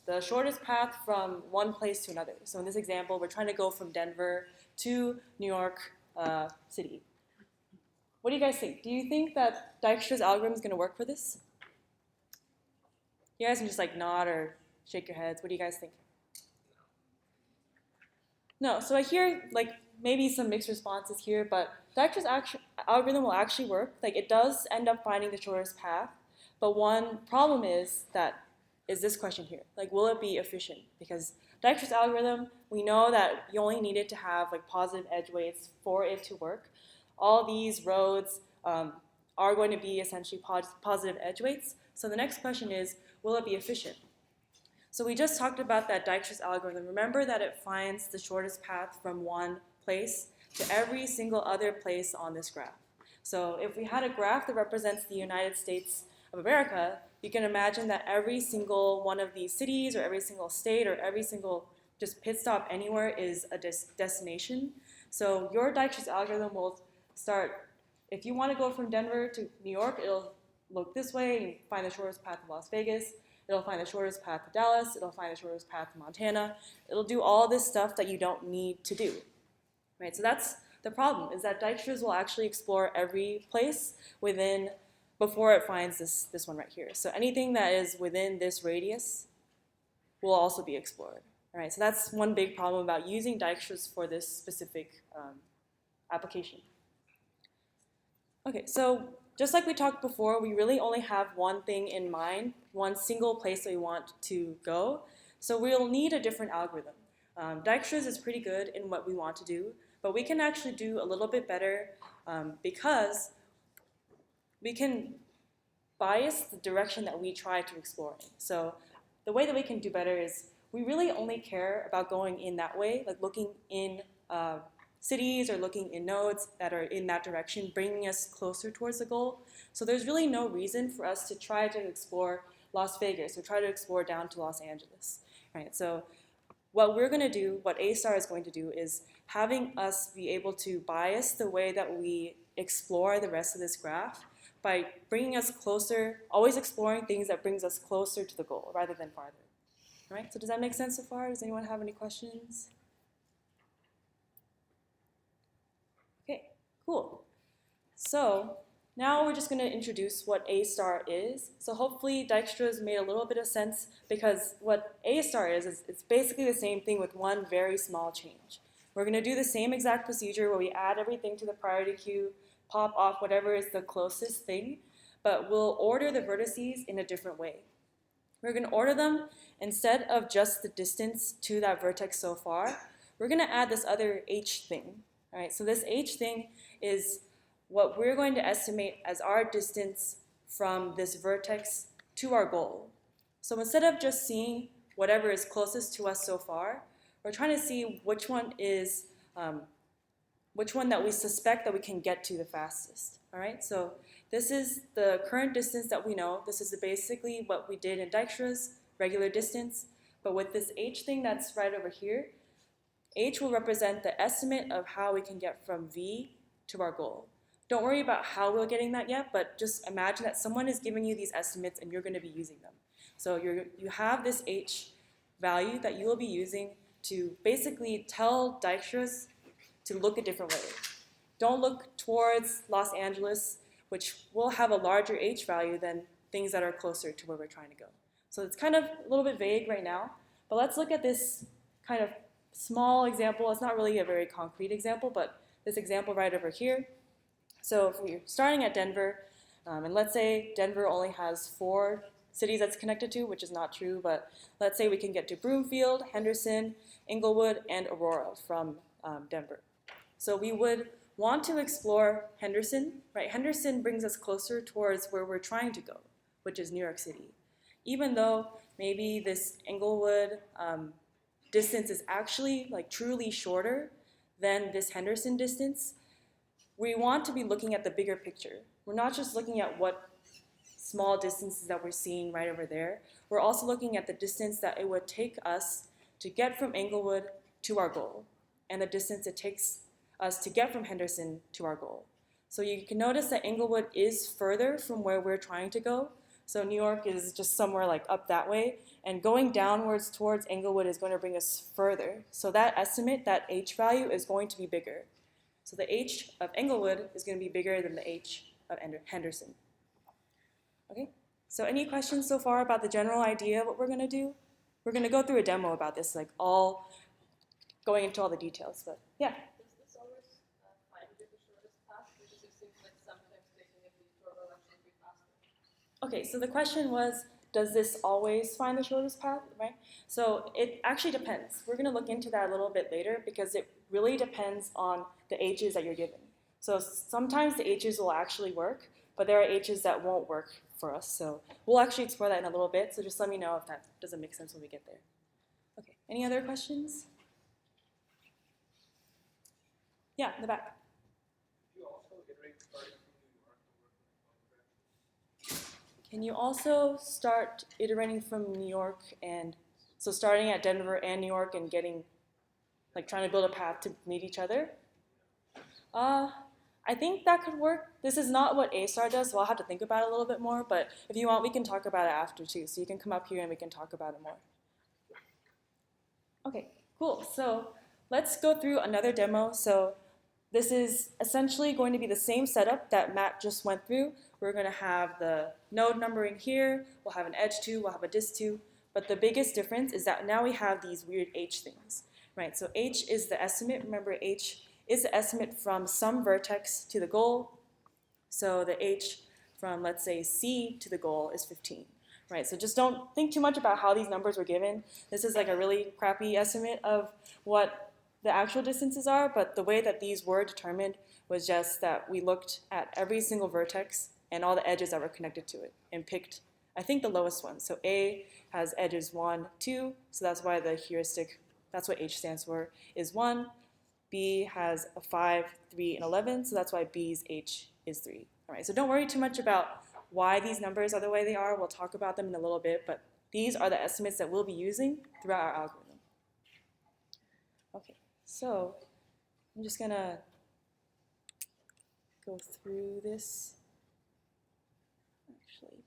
Speaker 6: the shortest path from one place to another. So in this example, we're trying to go from Denver to New York City. What do you guys think? Do you think that Dijkstra's algorithm is going to work for this? You guys can just like nod or shake your heads. What do you guys think? No, so I hear like maybe some mixed responses here, but Dijkstra's algorithm will actually work. Like it does end up finding the shortest path, but one problem is this question here. Like, will it be efficient? Because Dijkstra's algorithm, we know that you only need it to have like positive edge weights for it to work. All these roads are going to be essentially positive edge weights. So the next question is, will it be efficient? So we just talked about that Dijkstra's algorithm. Remember that it finds the shortest path from one place to every single other place on this graph. So if we had a graph that represents the United States of America, you can imagine that every single one of these cities or every single state or every single just pit stop anywhere is a destination. So your Dijkstra's algorithm will start, if you want to go from Denver to New York, it'll look this way and find the shortest path to Las Vegas. It'll find the shortest path to Dallas. It'll find the shortest path to Montana. It'll do all this stuff that you don't need to do, right? So that's the problem, is that Dijkstra's will actually explore every place within before it finds this one right here. So anything that is within this radius will also be explored. All right, so that's one big problem about using Dijkstra's for this specific application. Okay, so just like we talked before, we really only have one thing in mind, one single place that we want to go. So we'll need a different algorithm. Dijkstra's is pretty good in what we want to do, but we can actually do a little bit better because we can bias the direction that we try to explore in. So the way that we can do better is we really only care about going in that way, like looking in cities or looking in nodes that are in that direction, bringing us closer towards the goal. So there's really no reason for us to try to explore Las Vegas or try to explore down to Los Angeles, right? So what we're going to do, what A-star is going to do, is having us be able to bias the way that we explore the rest of this graph by bringing us closer, always exploring things that brings us closer to the goal rather than farther. All right, so does that make sense so far? Does anyone have any questions? Okay, cool. So now we're just going to introduce what A-star is. So hopefully Dijkstra's made a little bit of sense, because what A-star is it's basically the same thing with one very small change. We're going to do the same exact procedure where we add everything to the priority queue, pop off whatever is the closest thing, but we'll order the vertices in a different way. We're going to order them, instead of just the distance to that vertex so far, we're going to add this other h thing. All right, so this h thing is what we're going to estimate as our distance from this vertex to our goal. So instead of just seeing whatever is closest to us so far, we're trying to see which one is which one that we suspect that we can get to the fastest. All right, so this is the current distance that we know. This is basically what we did in Dijkstra's, regular distance. But with this h thing that's right over here, h will represent the estimate of how we can get from V to our goal. Don't worry about how we're getting that yet, but just imagine that someone is giving you these estimates and you're going to be using them. So you have this h value that you will be using to basically tell Dijkstra's to look a different way. Don't look towards Los Angeles, which will have a larger h value than things that are closer to where we're trying to go. So it's kind of a little bit vague right now, but let's look at this kind of small example. It's not really a very concrete example, but this example right over here. So if we're starting at Denver, and let's say Denver only has 4 cities that's connected to, which is not true, but let's say we can get to Broomfield, Henderson, Inglewood, and Aurora from Denver. So we would want to explore Henderson, right? Henderson brings us closer towards where we're trying to go, which is New York City. Even though maybe this Inglewood distance is actually like truly shorter than this Henderson distance, we want to be looking at the bigger picture. We're not just looking at what small distances that we're seeing right over there. We're also looking at the distance that it would take us to get from Inglewood to our goal, and the distance it takes us to get from Henderson to our goal. So you can notice that Inglewood is further from where we're trying to go. So New York is just somewhere like up that way, and going downwards towards Inglewood is going to bring us further. So that estimate, that h value, is going to be bigger. So the h of Inglewood is going to be bigger than the h of Henderson. Okay, so any questions so far about the general idea of what we're going to do? We're going to go through a demo about this, like all going into all the details, but yeah.
Speaker 4: Does this always find you the shortest path? Because it seems like sometimes taking a detour will actually be faster.
Speaker 6: Okay, so the question was, does this always find the shortest path, right? So it actually depends. We're going to look into that a little bit later because it really depends on the h's that you're given. So sometimes the h's will actually work, but there are h's that won't work for us. So we'll actually explore that in a little bit, so just let me know if that doesn't make sense when we get there. Okay, any other questions? Yeah, in the back. Can you also start iterating from New York, and so starting at Denver and New York and getting, like trying to build a path to meet each other? I think that could work. This is not what A star does, so I'll have to think about it a little bit more, but if you want, we can talk about it after too. So you can come up here and we can talk about it more. Okay, cool. So let's go through another demo. So this is essentially going to be the same setup that Matt just went through. We're going to have the node numbering here, we'll have an edge 2, we'll have a disk 2, but the biggest difference is that now we have these weird H things, right? So H is the estimate. Remember, H is the estimate from some vertex to the goal. So the H from, let's say, C to the goal is 15, right? So just don't think too much about how these numbers were given. This is like a really crappy estimate of what the actual distances are, but the way that these were determined was just that we looked at every single vertex and all the edges that were connected to it and picked, I think, the lowest one. So A has edges 1, 2, so that's why the heuristic, that's what H stands for, is 1. B has a 5, 3, and 11, so that's why B's H is 3. All right, so don't worry too much about why these numbers are the way they are. We'll talk about them in a little bit, but these are the estimates that we'll be using throughout our algorithm. Okay, so I'm just gonna go through this. Actually,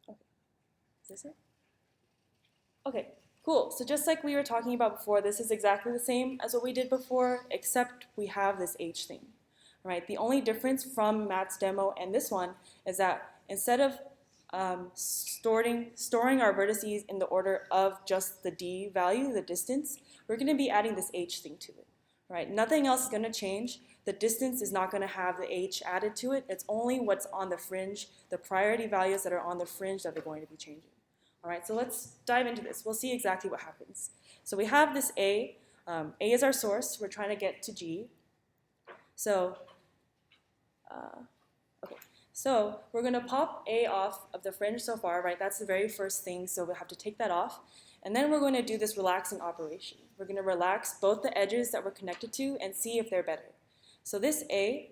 Speaker 6: okay, is this it? Okay, cool. So just like we were talking about before, this is exactly the same as what we did before, except we have this H thing. All right, the only difference from Matt's demo and this one is that instead of storing our vertices in the order of just the D value, the distance, we're going to be adding this H thing to it. All right, nothing else is going to change. The distance is not going to have the H added to it. It's only what's on the fringe, the priority values that are on the fringe that they're going to be changing. All right, so let's dive into this. We'll see exactly what happens. So we have this A. A is our source. We're trying to get to G. So, okay. So we're going to pop A off of the fringe so far, right? That's the very first thing, so we'll have to take that off. And then we're going to do this relaxing operation. We're going to relax both the edges that we're connected to and see if they're better. So this A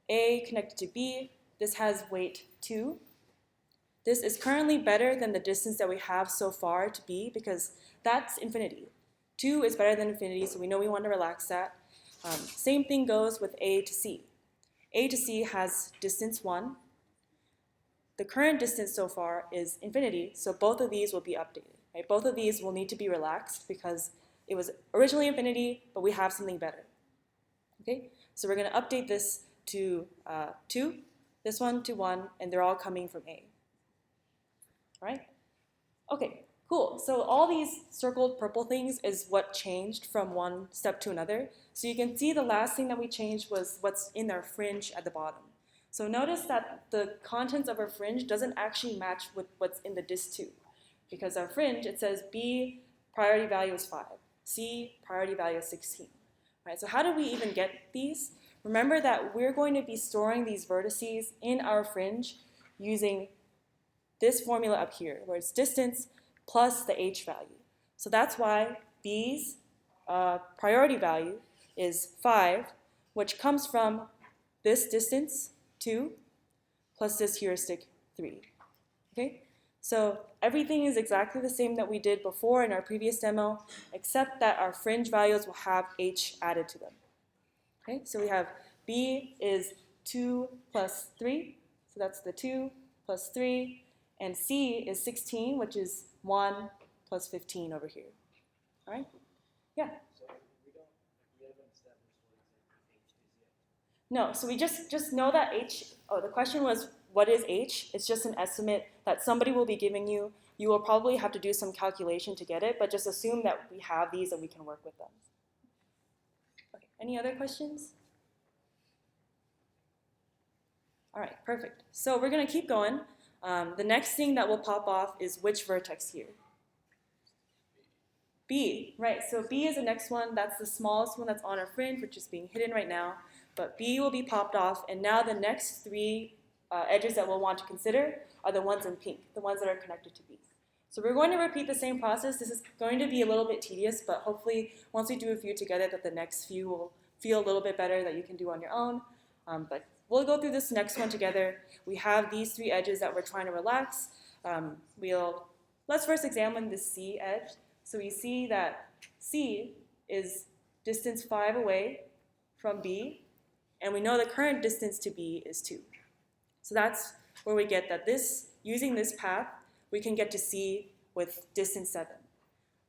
Speaker 6: connected to B, this has weight 2. This is currently better than the distance that we have so far to B because that's infinity. 2 is better than infinity, so we know we want to relax that. Same thing goes with A to C. A to C has distance 1. The current distance so far is infinity, so both of these will be updated. Right? Both of these will need to be relaxed because it was originally infinity, but we have something better. Okay, so we're going to update this to 2, this one to 1, and they're all coming from A. All right? Okay, cool. So all these circled purple things is what changed from one step to another. So you can see the last thing that we changed was what's in our fringe at the bottom. So notice that the contents of our fringe doesn't actually match with what's in the disk 2. Because our fringe, it says B priority value is 5, C priority value is 16. All right, so how do we even get these? Remember that we're going to be storing these vertices in our fringe using this formula up here, where it's distance plus the H value. So that's why B's priority value is 5, which comes from this distance, 2, plus this heuristic, 3. Okay? So everything is exactly the same that we did before in our previous demo, except that our fringe values will have H added to them. Okay? So we have B is 2 plus 3, so that's the 2 plus 3, and C is 16, which is 1 plus 15 over here. All right? Yeah?
Speaker 3: So we haven't established what exactly H is yet.
Speaker 6: No, so we just know that H, the question was, what is H? It's just an estimate that somebody will be giving you. You will probably have to do some calculation to get it, but just assume that we have these and we can work with them. Okay, any other questions? All right, perfect. So we're going to keep going. The next thing that will pop off is which vertex here? B, right, so B is the next one. That's the smallest one that's on our fringe, which is being hidden right now. But B will be popped off, and now the next 3 edges that we'll want to consider are the ones in pink, the ones that are connected to B. So we're going to repeat the same process. This is going to be a little bit tedious, but hopefully once we do a few together that the next few will feel a little bit better that you can do on your own. But we'll go through this next one together. We have these 3 edges that we're trying to relax. Let's first examine this C edge. So we see that C is distance 5 away from B, and we know the current distance to B is 2. So that's where we get that using this path, we can get to C with distance 7.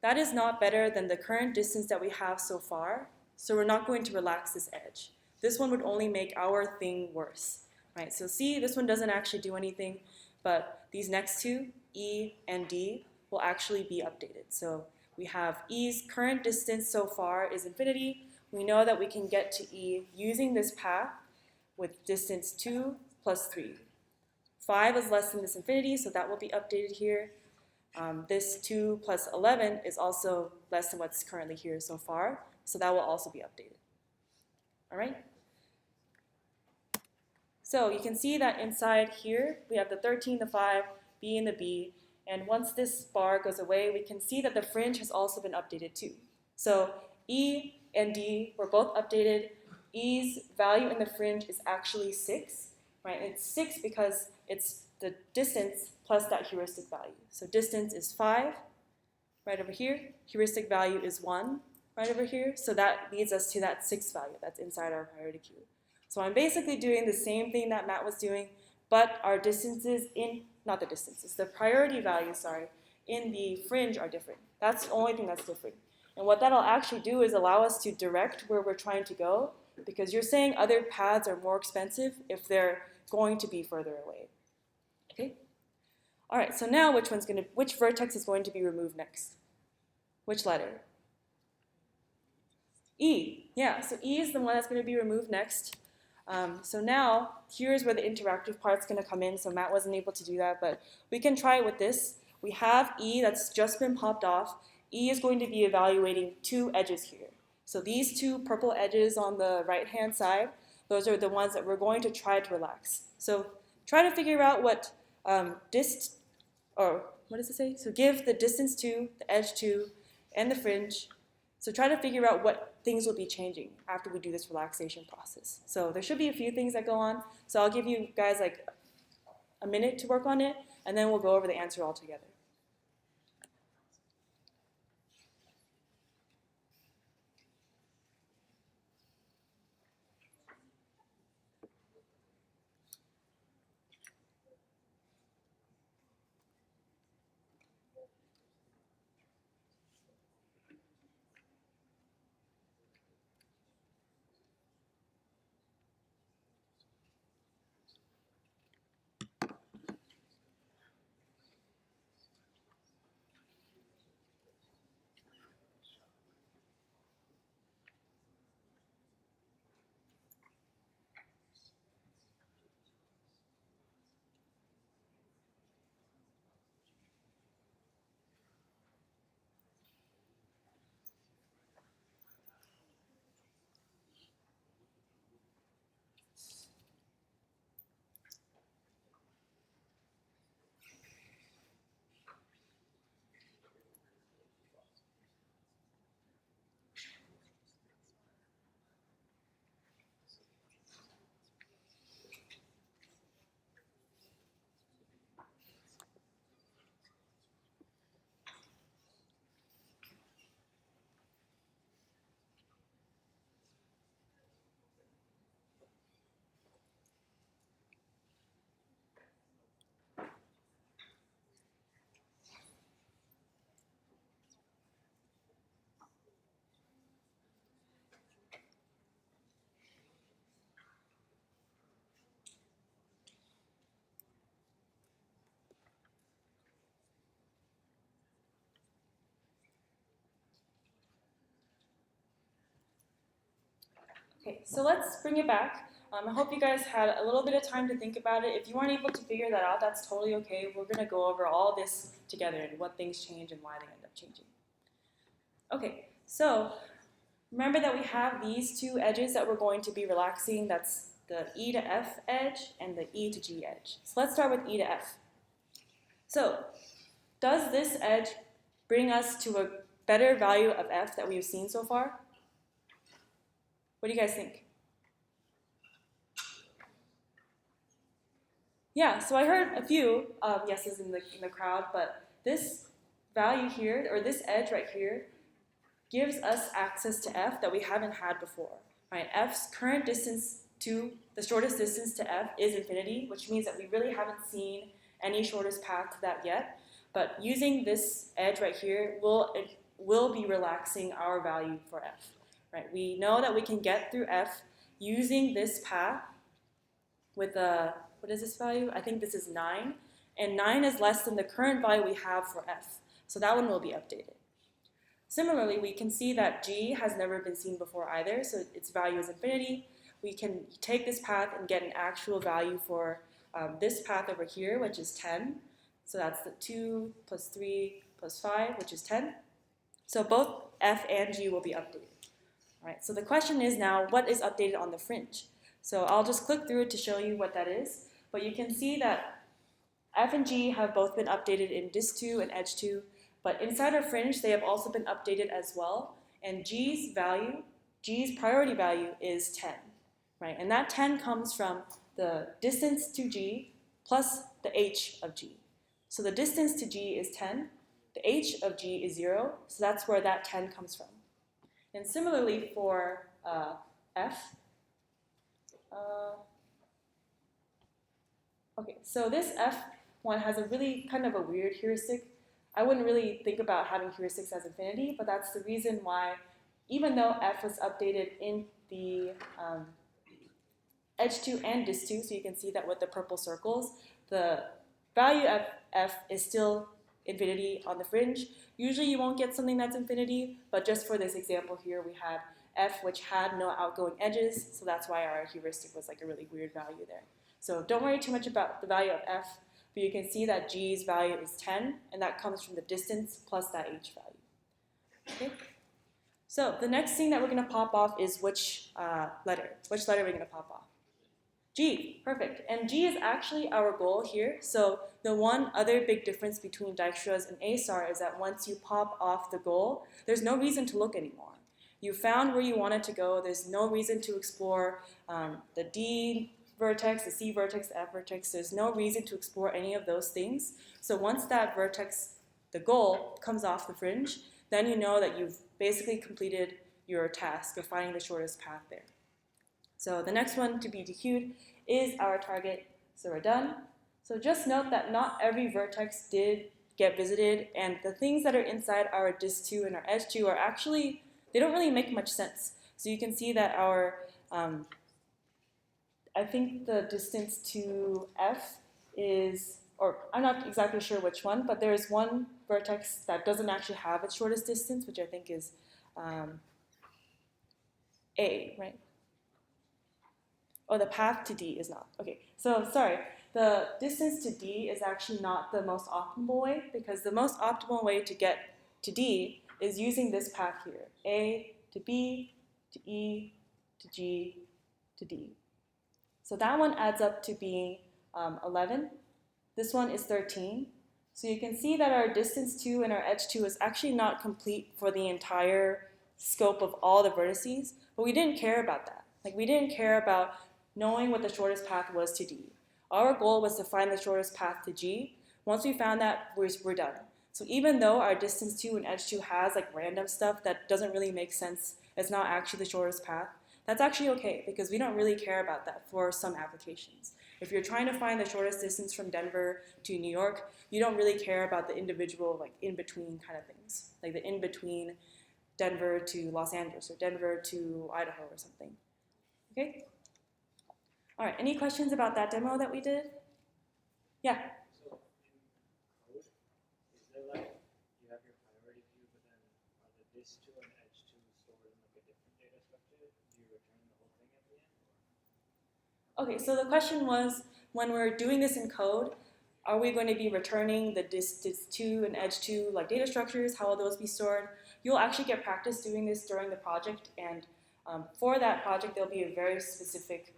Speaker 6: That is not better than the current distance that we have so far, so we're not going to relax this edge. This one would only make our thing worse, right? So C, this one doesn't actually do anything, but these next two, E and D, will actually be updated. So we have E's current distance so far is infinity. We know that we can get to E using this path with distance 2 plus 3. 5 is less than this infinity, so that will be updated here. This 2 plus 11 is also less than what's currently here so far, so that will also be updated. All right? So you can see that inside here, we have the 13, the 5, B, and the B. And once this bar goes away, we can see that the fringe has also been updated too. So E and D were both updated. E's value in the fringe is actually 6, right? And it's 6 because it's the distance plus that heuristic value. So distance is 5 right over here. Heuristic value is 1 right over here. So that leads us to that 6 value that's inside our priority queue. So I'm basically doing the same thing that Matt was doing, but our distances not the distances, the priority values, in the fringe are different. That's the only thing that's different. And what that'll actually do is allow us to direct where we're trying to go, because you're saying other paths are more expensive if they're going to be further away. Okay? All right, so now which vertex is going to be removed next? Which letter? E. Yeah, so E is the one that's going to be removed next. So now, here's where the interactive part's going to come in. So Matt wasn't able to do that, but we can try it with this. We have E that's just been popped off. E is going to be evaluating 2 edges here. So these 2 purple edges on the right-hand side, those are the ones that we're going to try to relax. So try to figure out what what does it say? So give the distance to, the edge to, and the fringe. So try to figure out what things will be changing after we do this relaxation process. So there should be a few things that go on. So I'll give you guys like a minute to work on it, and then we'll go over the answer all together. Okay, so let's bring it back. I hope you guys had a little bit of time to think about it. If you weren't able to figure that out, that's totally okay. We're going to go over all this together and what things change and why they end up changing. Okay, so remember that we have these 2 edges that we're going to be relaxing. That's the E to F edge and the E to G edge. So let's start with E to F. So does this edge bring us to a better value of F that we've seen so far? What do you guys think? Yeah, so I heard a few yeses in the crowd, but this value here, or this edge right here, gives us access to f that we haven't had before. Right? F's current distance to the shortest distance to f is infinity, which means that we really haven't seen any shortest path to that yet. But using this edge right here will be relaxing our value for f. Right? We know that we can get through f using this path with a, what is this value? I think this is 9. And 9 is less than the current value we have for f. So that one will be updated. Similarly, we can see that g has never been seen before either, so its value is infinity. We can take this path and get an actual value for this path over here, which is 10. So that's the 2 plus 3 plus 5, which is 10. So both f and g will be updated. All right, so the question is now, what is updated on the fringe? So I'll just click through it to show you what that is. But you can see that f and g have both been updated in dist2 and edge2. But inside our fringe, they have also been updated as well. And g's priority value is 10. Right? And that 10 comes from the distance to g plus the h of g. So the distance to g is 10. The h of g is 0. So that's where that 10 comes from. And similarly for f, okay, so this f1 has a really kind of a weird heuristic. I wouldn't really think about having heuristics as infinity, but that's the reason why, even though f was updated in the edge2 and dist2, so you can see that with the purple circles, the value of f is still infinity on the fringe. Usually you won't get something that's infinity, but just for this example here, we had f which had no outgoing edges, so that's why our heuristic was like a really weird value there. So don't worry too much about the value of f, but you can see that g's value is 10, and that comes from the distance plus that h value. Okay? So the next thing that we're going to pop off is which letter. Which letter are we going to pop off? G, perfect. And G is actually our goal here. So the one other big difference between Dijkstra's and A-star is that once you pop off the goal, there's no reason to look anymore. You found where you wanted to go. There's no reason to explore the D vertex, the C vertex, the F vertex. There's no reason to explore any of those things. So once that vertex, the goal, comes off the fringe, then you know that you've basically completed your task of finding the shortest path there. So the next one to be dequeued is our target, so we're done. So just note that not every vertex did get visited, and the things that are inside our dist2 and our edge2 are actually, they don't really make much sense. So you can see that our, I think the distance to F is, or I'm not exactly sure which one, but there is one vertex that doesn't actually have its shortest distance, which I think is A, right? Oh, the path to D is not. Okay, so sorry. The distance to D is actually not the most optimal way, because the most optimal way to get to D is using this path here. A to B to E to G to D. So that one adds up to being 11. This one is 13. So you can see that our distance 2 and our edge 2 is actually not complete for the entire scope of all the vertices, but we didn't care about that. Like, we didn't care about knowing what the shortest path was to D. Our goal was to find the shortest path to G. Once we found that, we're done. So even though our distance 2 and edge 2 has like random stuff that doesn't really make sense, it's not actually the shortest path, that's actually okay, because we don't really care about that for some applications. If you're trying to find the shortest distance from Denver to New York, you don't really care about the individual like in-between kind of things, like the in-between Denver to Los Angeles or Denver to Idaho or something. Okay? All right, any questions about that demo that we did? Yeah?
Speaker 3: So in code, is there like, you have your priority queue, but then are the dist2 and edge2 stored in like a different data structure? Do you return the whole thing at the end?
Speaker 6: Okay, so the question was, when we're doing this in code, are we going to be returning the dist2 and edge2 like data structures? How will those be stored? You'll actually get practice doing this during the project, and for that project, there'll be a very specific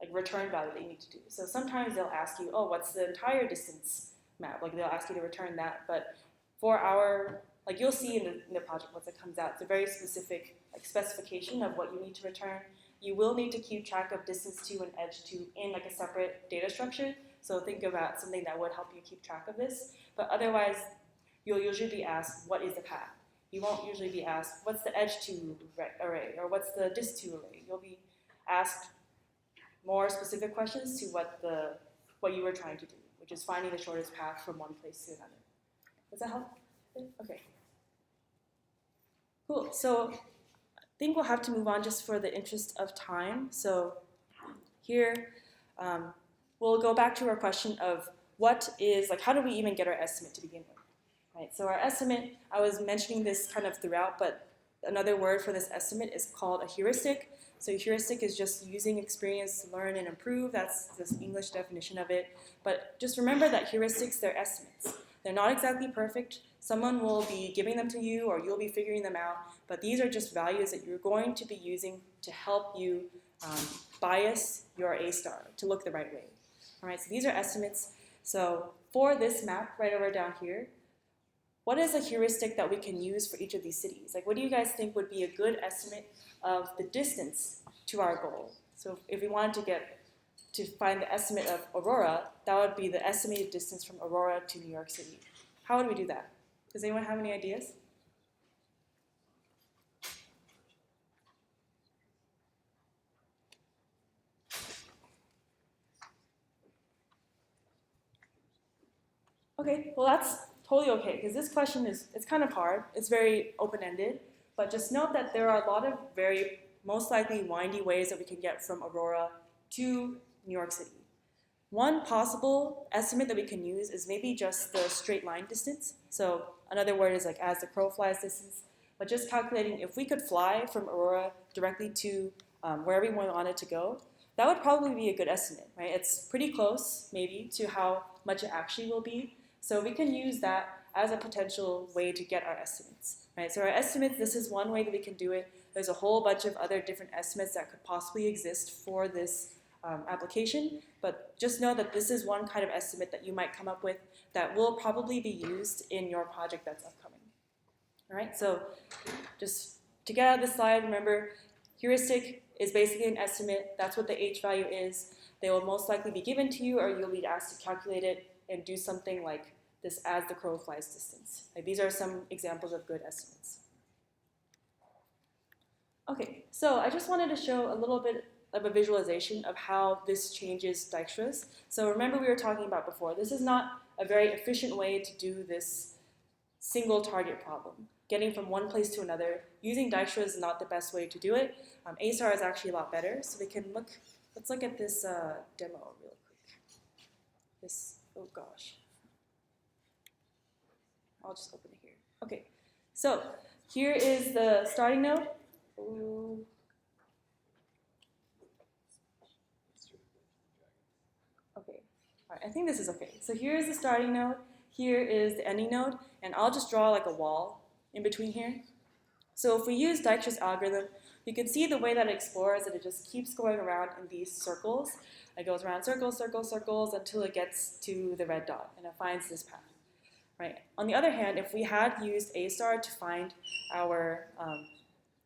Speaker 6: like return value that you need to do. So sometimes they'll ask you, oh, what's the entire distance map? Like they'll ask you to return that. But for our, like you'll see in the project once it comes out, it's a very specific like specification of what you need to return. You will need to keep track of distance 2 and edge 2 in like a separate data structure. So think about something that would help you keep track of this. But otherwise, you'll usually be asked, what is the path? You won't usually be asked, what's the edge to array, or what's the dist to array? You'll be asked more specific questions to what you were trying to do, which is finding the shortest path from one place to another. Does that help? Okay. Cool. So I think we'll have to move on just for the interest of time. So here, we'll go back to our question of what is, like, how do we even get our estimate to begin with? Right, so our estimate, I was mentioning this kind of throughout, but another word for this estimate is called a heuristic. So heuristic is just using experience to learn and improve. That's the English definition of it. But just remember that heuristics, they're estimates. They're not exactly perfect. Someone will be giving them to you or you'll be figuring them out. But these are just values that you're going to be using to help you bias your A star to look the right way. All right, so these are estimates. So for this map right over down here, what is a heuristic that we can use for each of these cities? Like, what do you guys think would be a good estimate of the distance to our goal? So if we wanted to find the estimate of Aurora, that would be the estimated distance from Aurora to New York City. How would we do that? Does anyone have any ideas? Okay, well that's totally okay, because this question it's kind of hard. It's very open-ended, but just note that there are a lot of very most likely windy ways that we can get from Aurora to New York City. One possible estimate that we can use is maybe just the straight line distance. So another word is like as the crow flies distance, but just calculating if we could fly from Aurora directly to wherever we wanted to go, that would probably be a good estimate, right? It's pretty close, maybe, to how much it actually will be. So we can use that as a potential way to get our estimates, right? So our estimates, this is one way that we can do it. There's a whole bunch of other different estimates that could possibly exist for this application, but just know that this is one kind of estimate that you might come up with that will probably be used in your project that's upcoming. All right, so just to get out of this slide, remember, heuristic is basically an estimate. That's what the H value is. They will most likely be given to you, or you'll be asked to calculate it and do something like this as the crow flies distance. Like, these are some examples of good estimates. Okay, so I just wanted to show a little bit of a visualization of how this changes Dijkstra's. So remember we were talking about before, this is not a very efficient way to do this single target problem. Getting from one place to another, using Dijkstra is not the best way to do it. A-star is actually a lot better, so we can look, let's look at this demo real quick. This, oh gosh. I'll just open it here. Okay, so here is the starting node. Ooh. Okay, all right, I think this is okay. So here is the starting node, here is the ending node, and I'll just draw like a wall in between here. So if we use Dijkstra's algorithm, you can see the way that it explores that it just keeps going around in these circles. It goes around circles, circles, circles until it gets to the red dot and it finds this path. Right. On the other hand, if we had used A-star to find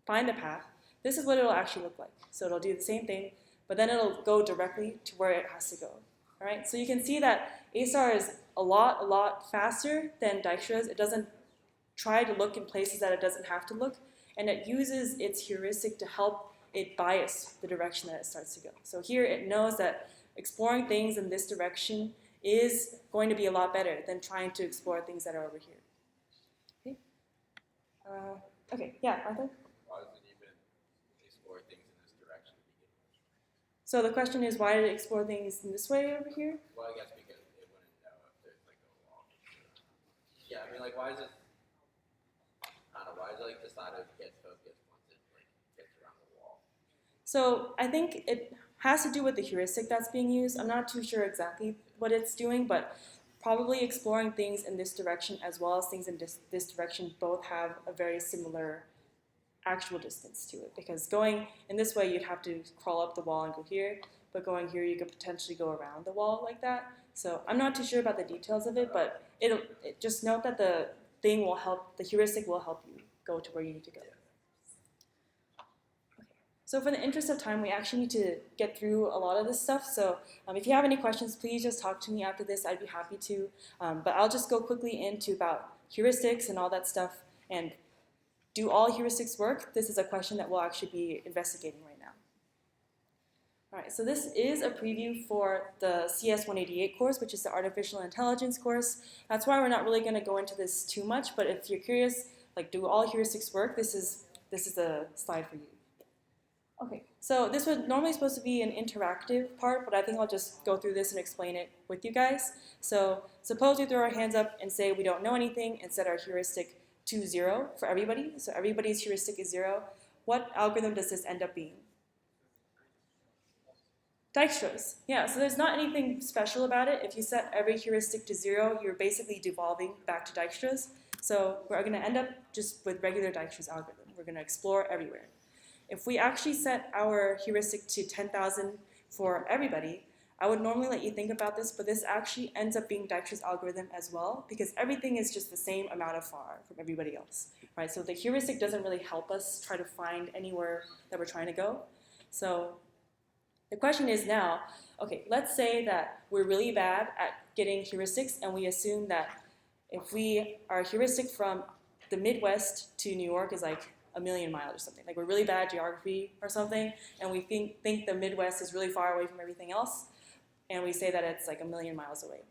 Speaker 6: the path, this is what it'll actually look like. So it'll do the same thing, but then it'll go directly to where it has to go. All right. So you can see that A-star is a lot faster than Dijkstra's. It doesn't try to look in places that it doesn't have to look, and it uses its heuristic to help it bias the direction that it starts to go. So here it knows that exploring things in this direction is going to be a lot better than trying to explore things that are over here. Okay, okay, yeah, Arthur?
Speaker 7: Why does it even explore things in this direction to begin with?
Speaker 6: So the question is, why did it explore things in this way over here?
Speaker 7: Well, I guess because it wouldn't know if there's like a wall. Yeah, I mean, like, why is it, I don't know, why does it like decide to get focused once it like gets around the wall?
Speaker 6: So I think it has to do with the heuristic that's being used. I'm not too sure exactly what it's doing, but probably exploring things in this direction as well as things in this direction both have a very similar actual distance to it, because going in this way you'd have to crawl up the wall and go here, but going here you could potentially go around the wall like that. So I'm not too sure about the details of it, but just note that the thing will help, the heuristic will help you go to where you need to go. So for the interest of time, we actually need to get through a lot of this stuff. So if you have any questions, please just talk to me after this. I'd be happy to. But I'll just go quickly into about heuristics and all that stuff, and do all heuristics work? This is a question that we'll actually be investigating right now. All right, so this is a preview for the CS 188 course, which is the artificial intelligence course. That's why we're not really going to go into this too much, but if you're curious, like, do all heuristics work? This is the slide for you. Okay, so this was normally supposed to be an interactive part, but I think I'll just go through this and explain it with you guys. So suppose we throw our hands up and say we don't know anything and set our heuristic to 0 for everybody. So everybody's heuristic is 0. What algorithm does this end up being? Dijkstra's. Yeah, so there's not anything special about it. If you set every heuristic to 0, you're basically devolving back to Dijkstra's. So we're going to end up just with regular Dijkstra's algorithm. We're going to explore everywhere. If we actually set our heuristic to 10,000 for everybody, I would normally let you think about this, but this actually ends up being Dijkstra's algorithm as well, because everything is just the same amount of far from everybody else. Right? So the heuristic doesn't really help us try to find anywhere that we're trying to go. So the question is now, okay, let's say that we're really bad at getting heuristics, and we assume that if our heuristic from the Midwest to New York is like 1,000,000 miles or something, like we're really bad at geography or something, and we think the Midwest is really far away from everything else, and we say that it's like 1,000,000 miles away.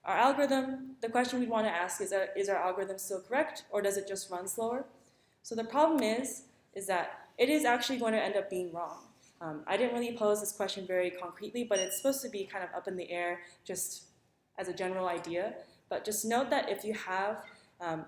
Speaker 6: Our algorithm, the question we'd want to ask is our algorithm still correct, or does it just run slower? So the problem is that it is actually going to end up being wrong. I didn't really pose this question very concretely, but it's supposed to be kind of up in the air just as a general idea. But just note that if you have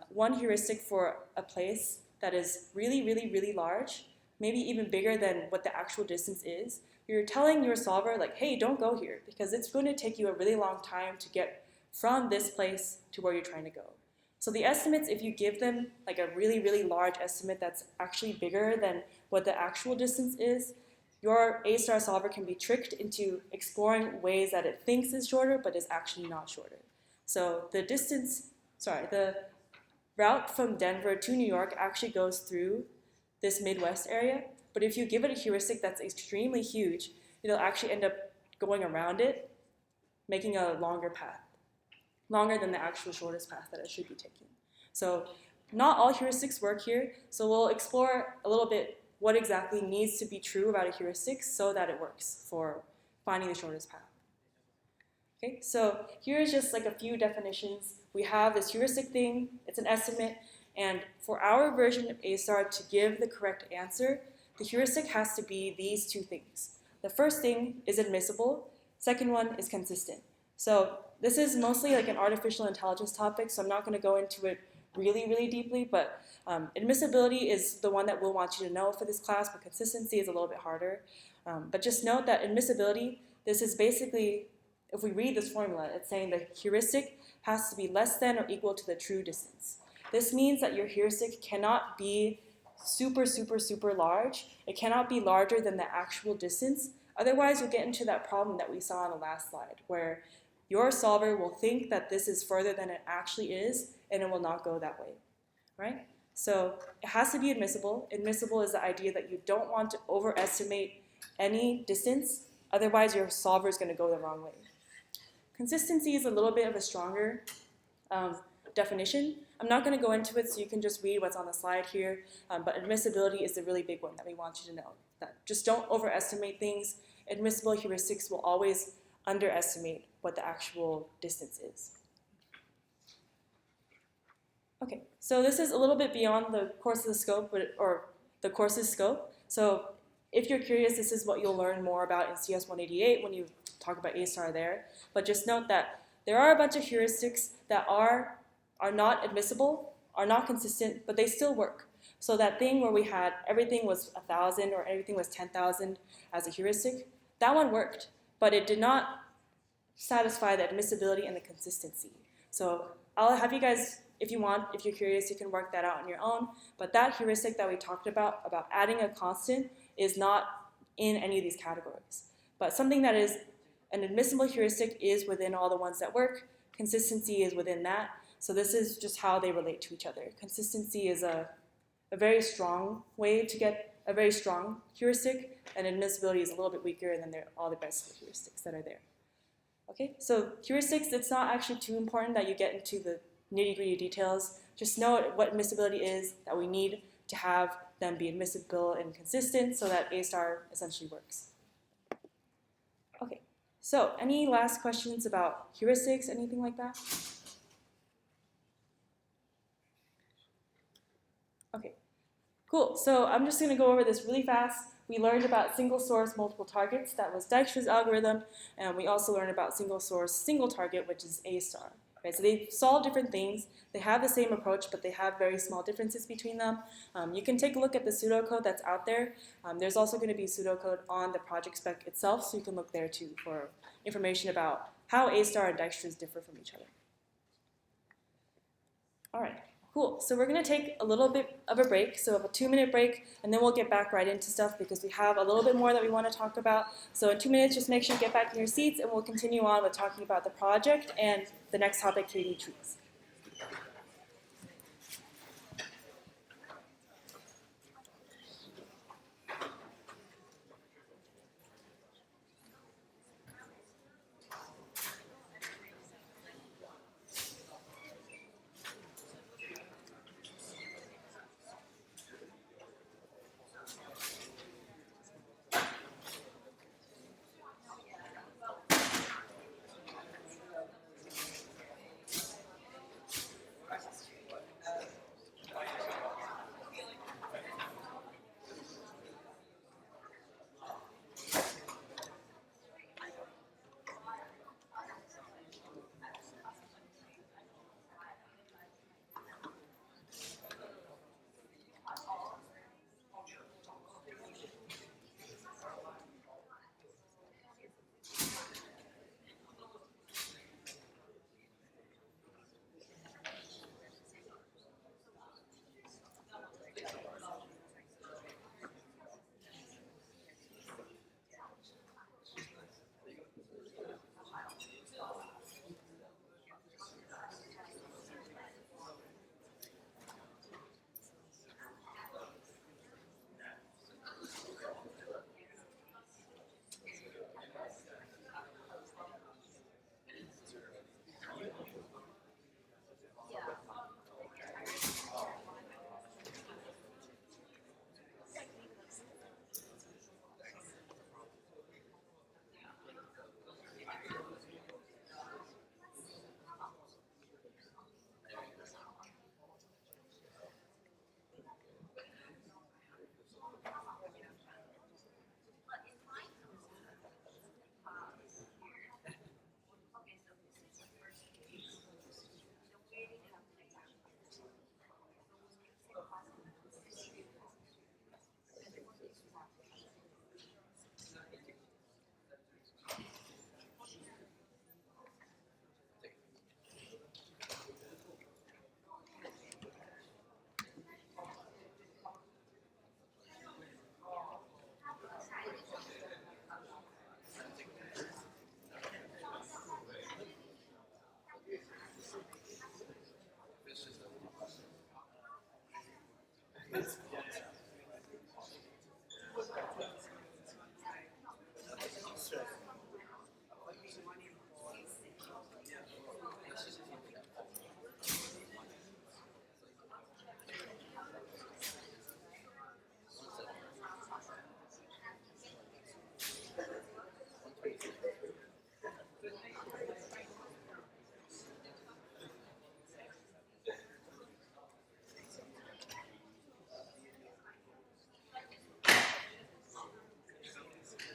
Speaker 6: one heuristic for a place that is really, really, really large, maybe even bigger than what the actual distance is, you're telling your solver, like, hey, don't go here, because it's going to take you a really long time to get from this place to where you're trying to go. So the estimates, if you give them like a really, really large estimate that's actually bigger than what the actual distance is, your A-star solver can be tricked into exploring ways that it thinks is shorter, but is actually not shorter. So the route from Denver to New York actually goes through this Midwest area, but if you give it a heuristic that's extremely huge, it'll actually end up going around it, making a longer path, longer than the actual shortest path that it should be taking. So not all heuristics work here, so we'll explore a little bit what exactly needs to be true about a heuristic so that it works for finding the shortest path. Okay, so here's just like a few definitions. We have this heuristic thing, it's an estimate, and for our version of A-star to give the correct answer, the heuristic has to be these two things. The first thing is admissible, second one is consistent. So this is mostly like an artificial intelligence topic, so I'm not going to go into it really, really deeply, but admissibility is the one that we'll want you to know for this class, but consistency is a little bit harder. But just note that admissibility, this is basically, if we read this formula, it's saying the heuristic has to be less than or equal to the true distance. This means that your heuristic cannot be super, super, super large. It cannot be larger than the actual distance. Otherwise, you'll get into that problem that we saw on the last slide, where your solver will think that this is further than it actually is, and it will not go that way, right? So it has to be admissible. Admissible is the idea that you don't want to overestimate any distance, otherwise your solver is going to go the wrong way. Consistency is a little bit of a stronger definition. I'm not going to go into it, so you can just read what's on the slide here, but admissibility is the really big one that we want you to know. That just don't overestimate things. Admissible heuristics will always underestimate what the actual distance is. Okay, so this is a little bit beyond the course's scope, or the course's scope. So if you're curious, this is what you'll learn more about in CS 188 when you talk about A-star there. But just note that there are a bunch of heuristics that are not admissible, are not consistent, but they still work. So that thing where we had everything was 1,000 or everything was 10,000 as a heuristic, that one worked, but it did not satisfy the admissibility and the consistency. So I'll have you guys, if you want, if you're curious, you can work that out on your own. But that heuristic that we talked about adding a constant, is not in any of these categories. But something that is an admissible heuristic is within all the ones that work. Consistency is within that. So this is just how they relate to each other. Consistency is a very strong way to get a very strong heuristic, and admissibility is a little bit weaker, and then they're all the best heuristics that are there. Okay, so heuristics, it's not actually too important that you get into the nitty-gritty details. just know what admissibility is that we need to have them be admissible and consistent so that A* essentially works. Okay, so any last questions about heuristics, anything like that? Okay, cool. So I'm just going to go over this really fast. We learned about single source, multiple targets. That was Dijkstra's algorithm. And we also learned about single source, single target, which is A*. Right? So they solve different things. They have the same approach, but they have very small differences between them. You can take a look at the pseudocode that's out there. There's also going to be pseudocode on the project spec itself, so you can look there too for information about how A* and Dijkstra's differ from each other. All right. Cool, so we're gonna take a little bit of a break, so a 2-minute break, and then we'll get back right into stuff because we have a little bit more that we wanna talk about. So in 2 minutes, just make sure you get back in your seats and we'll continue on with talking about the project and the next topic, KD trees.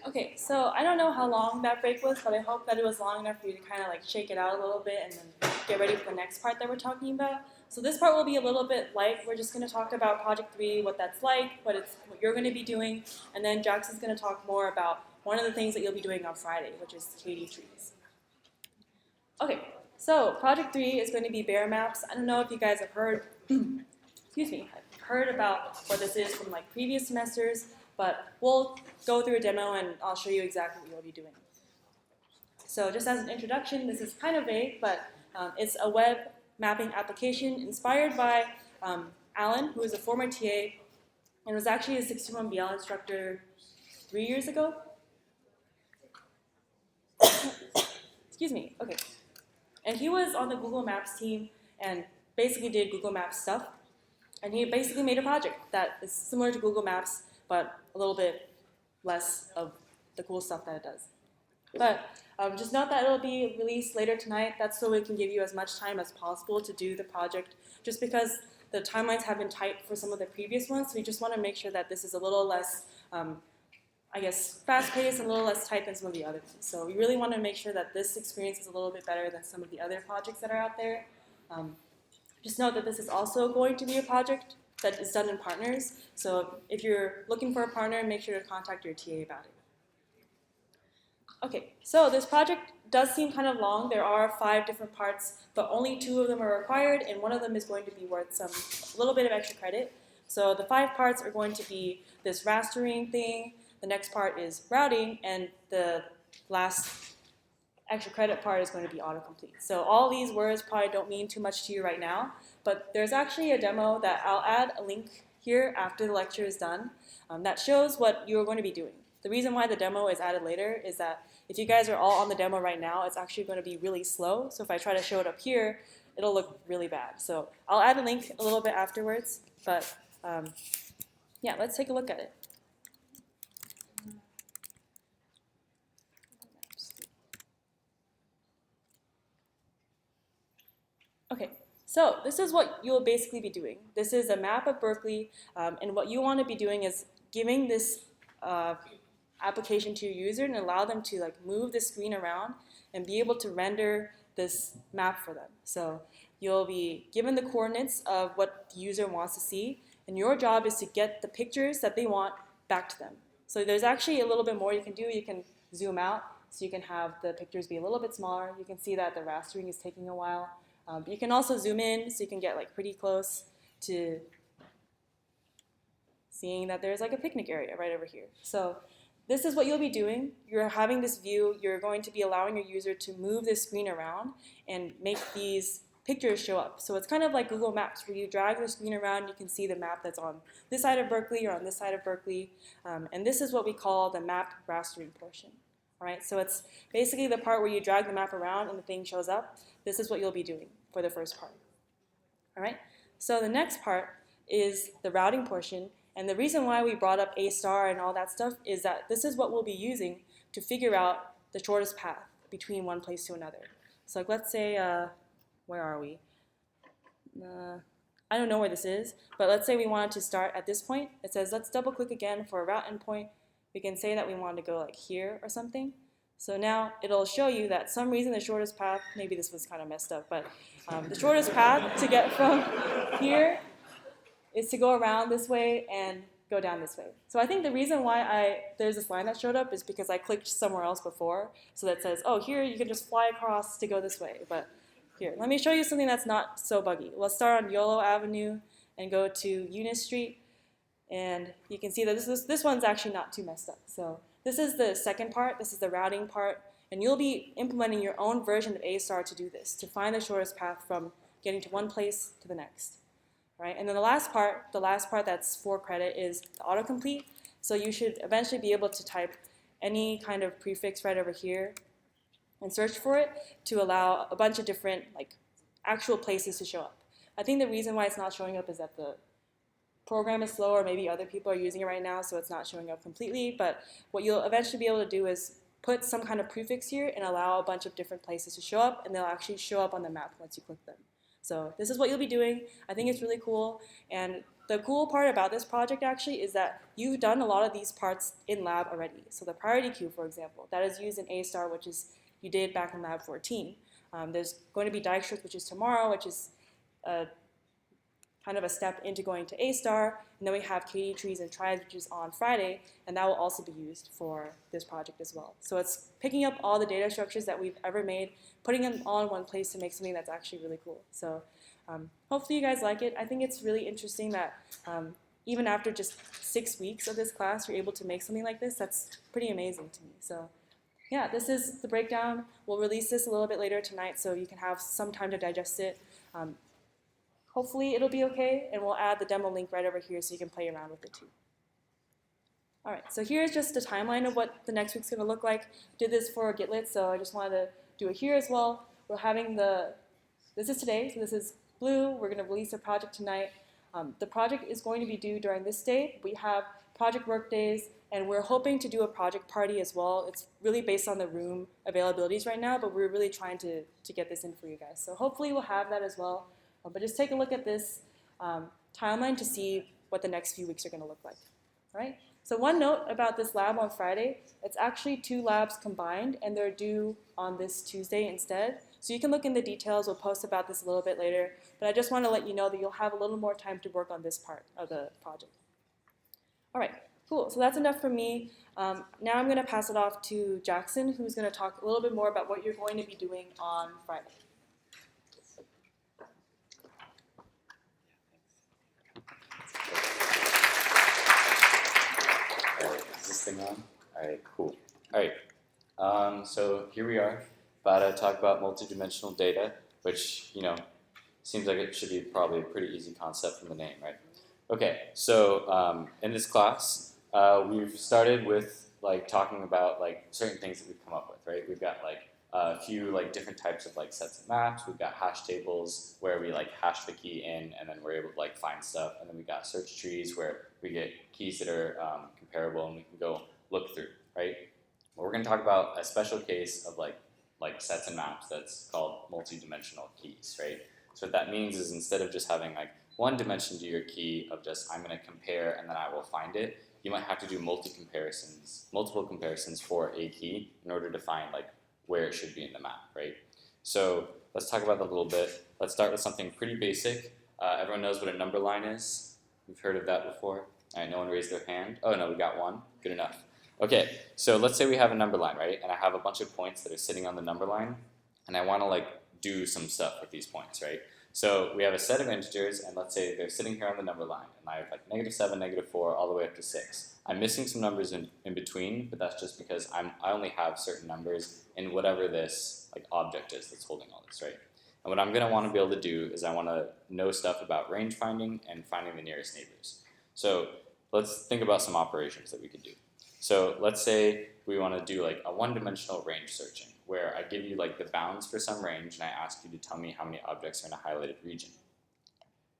Speaker 6: Okay, so I don't know how long that break was, but I hope that it was long enough for you to kind of like shake it out a little bit and then get ready for the next part that we're talking about. So this part will be a little bit light. We're just going to talk about Project 3, what that's like, what you're going to be doing, and then Jax is going to talk more about one of the things that you'll be doing on Friday, which is KD trees. Okay, so Project 3 is going to be bear maps. I don't know if you guys have heard, excuse me, heard about what this is from like previous semesters, but we'll go through a demo and I'll show you exactly what you'll be doing. So just as an introduction, this is kind of vague, but it's a web mapping application inspired by Alan, who is a former TA and was actually a 61BL instructor 3 years ago. Excuse me, okay. And he was on the Google Maps team, and basically did Google Maps stuff. And he basically made a project that is similar to Google Maps, but a little bit less of the cool stuff that it does. But just note that it'll be released later tonight. That's so we can give you as much time as possible to do the project, just because the timelines have been tight for some of the previous ones. So we just want to make sure that this is a little less, I guess, fast-paced and a little less tight than some of the other ones. So we really want to make sure that this experience is a little bit better than some of the other projects that are out there. Just note that this is also going to be a project that is done in partners. So if you're looking for a partner, make sure to contact your TA about it. Okay, so this project does seem kind of long. There are 5 different parts, but only 2 of them are required, and one of them is going to be worth a little bit of extra credit. So the 5 parts are going to be this rastering thing, the next part is routing, and the last extra credit part is going to be autocomplete. So all these words probably don't mean too much to you right now, but there's actually a demo that I'll add a link here after the lecture is done that shows what you're going to be doing. The reason why the demo is added later is that if you guys are all on the demo right now, it's actually going to be really slow. So if I try to show it up here, it'll look really bad. So I'll add a link a little bit afterwards, but yeah, let's take a look at it. Okay, so this is what you'll basically be doing. This is a map of Berkeley, and what you want to be doing is giving this application to your user and allow them to move the screen around and be able to render this map for them. So you'll be given the coordinates of what the user wants to see, and your job is to get the pictures that they want back to them. So there's actually a little bit more you can do. You can zoom out, so you can have the pictures be a little bit smaller. You can see that the rastering is taking a while. But you can also zoom in, so you can get pretty close to seeing that there's a picnic area right over here. So this is what you'll be doing. You're having this view. You're going to be allowing your user to move this screen around and make these pictures show up. So it's kind of like Google Maps, where you drag the screen around, you can see the map that's on this side of Berkeley or on this side of Berkeley. And this is what we call the map rastering portion. All right, so it's basically the part where you drag the map around and the thing shows up. This is what you'll be doing for the first part. All right, so the next part is the routing portion. And the reason why we brought up A* and all that stuff is that this is what we'll be using to figure out the shortest path between one place to another. So let's say, where are we? I don't know where this is, but let's say we wanted to start at this point. It says let's double click again for a route endpoint. We can say that we want to go here or something. So now it'll show you that some reason the shortest path, maybe this was kind of messed up, but the shortest path to get from here is to go around this way and go down this way. So I think the reason why there's this line that showed up is because I clicked somewhere else before. So that says, oh, here you can just fly across to go this way. But here, let me show you something that's not so buggy. Let's start on Yolo Avenue and go to Eunice Street. And you can see that this one's actually not too messed up. So this is the second part. This is the routing part. And you'll be implementing your own version of A* to do this, to find the shortest path from getting to one place to the next. Right? And then the last part that's for credit is the autocomplete. So you should eventually be able to type any kind of prefix right over here and search for it to allow a bunch of different actual places to show up. I think the reason why it's not showing up is that the program is slow, or maybe other people are using it right now, so it's not showing up completely. But what you'll eventually be able to do is put some kind of prefix here and allow a bunch of different places to show up, and they'll actually show up on the map once you click them. So this is what you'll be doing. I think it's really cool. And the cool part about this project actually is that you've done a lot of these parts in lab already. So the priority queue, for example, that is used in A*, which is you did back in lab 14. There's going to be Dijkstra, which is tomorrow, which is kind of a step into going to A*, and then we have KD trees and triads, which is on Friday, and that will also be used for this project as well. So it's picking up all the data structures that we've ever made, putting them all in one place to make something that's actually really cool. So hopefully you guys like it. I think it's really interesting that even after just 6 weeks of this class, you're able to make something like this. That's pretty amazing to me. So yeah, this is the breakdown. We'll release this a little bit later tonight so you can have some time to digest it. Hopefully it'll be okay, and we'll add the demo link right over here so you can play around with it too. All right, so here's just a timeline of what the next week's going to look like. Did this for Gitlet, so I just wanted to do it here as well. We're having this is today, so this is blue. We're going to release a project tonight. The project is going to be due during this day. We have project work days, and we're hoping to do a project party as well. It's really based on the room availabilities right now, but we're really trying to get this in for you guys. So hopefully we'll have that as well. But just take a look at this timeline to see what the next few weeks are going to look like. All right? So one note about this lab on Friday, it's actually 2 labs combined, and they're due on this Tuesday instead. So you can look in the details. We'll post about this a little bit later. But I just want to let you know that you'll have a little more time to work on this part of the project. All right, cool. So that's enough from me. Now I'm going to pass it off to Jackson, who's going to talk a little bit more about what you're going to be doing on Friday.
Speaker 8: Is this thing on? All right, cool. All right, so here we are, about to talk about multidimensional data, which, seems like it should be probably a pretty easy concept from the name, right? Okay, so in this class, we've started with talking about certain things that we've come up with, right? We've got a few different types of sets of maps. We've got hash tables where we hash the key in, and then we're able to find stuff. And then we got search trees where we get keys that are comparable and we can go look through, right? But we're going to talk about a special case of sets and maps that's called multi-dimensional keys, right? So what that means is instead of just having one dimension to your key of just I'm going to compare and then I will find it, you might have to do multiple comparisons for a key in order to find where it should be in the map, right? So let's talk about that a little bit. Let's start with something pretty basic. Everyone knows what a number line is. We've heard of that before. All right, no one raised their hand. Oh no, we got one. Good enough. Okay, so let's say we have a number line, right? And I have a bunch of points that are sitting on the number line, and I want to do some stuff with these points, right? So we have a set of integers, and let's say they're sitting here on the number line, and I have -7, -4, all the way up to 6. I'm missing some numbers in between, but that's just because I only have certain numbers in whatever this object is that's holding all this, right? And what I'm going to want to be able to do is I want to know stuff about range finding and finding the nearest neighbors. So let's think about some operations that we could do. So let's say we want to do a one-dimensional range searching, where I give you the bounds for some range and I ask you to tell me how many objects are in a highlighted region.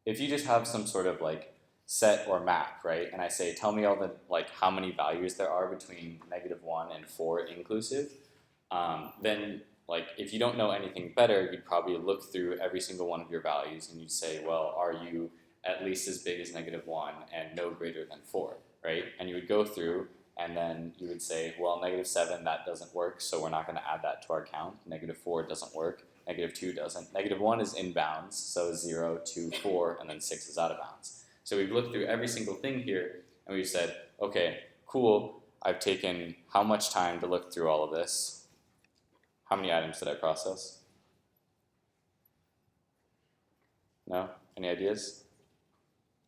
Speaker 8: If you just have some sort of set or map, right, and I say tell me all the how many values there are between -1 and 4 inclusive, then if you don't know anything better, you'd probably look through every single one of your values and you'd say, well, are you at least as big as -1 and no greater than 4, right? And you would go through and then you would say, well, -7, that doesn't work, so we're not going to add that to our count. -4 doesn't work. -2 doesn't. -1 is in bounds, so 0, 2, 4, and then 6 is out of bounds. So we've looked through every single thing here, and we've said, okay, cool, I've taken how much time to look through all of this? How many items did I process? No? Any ideas?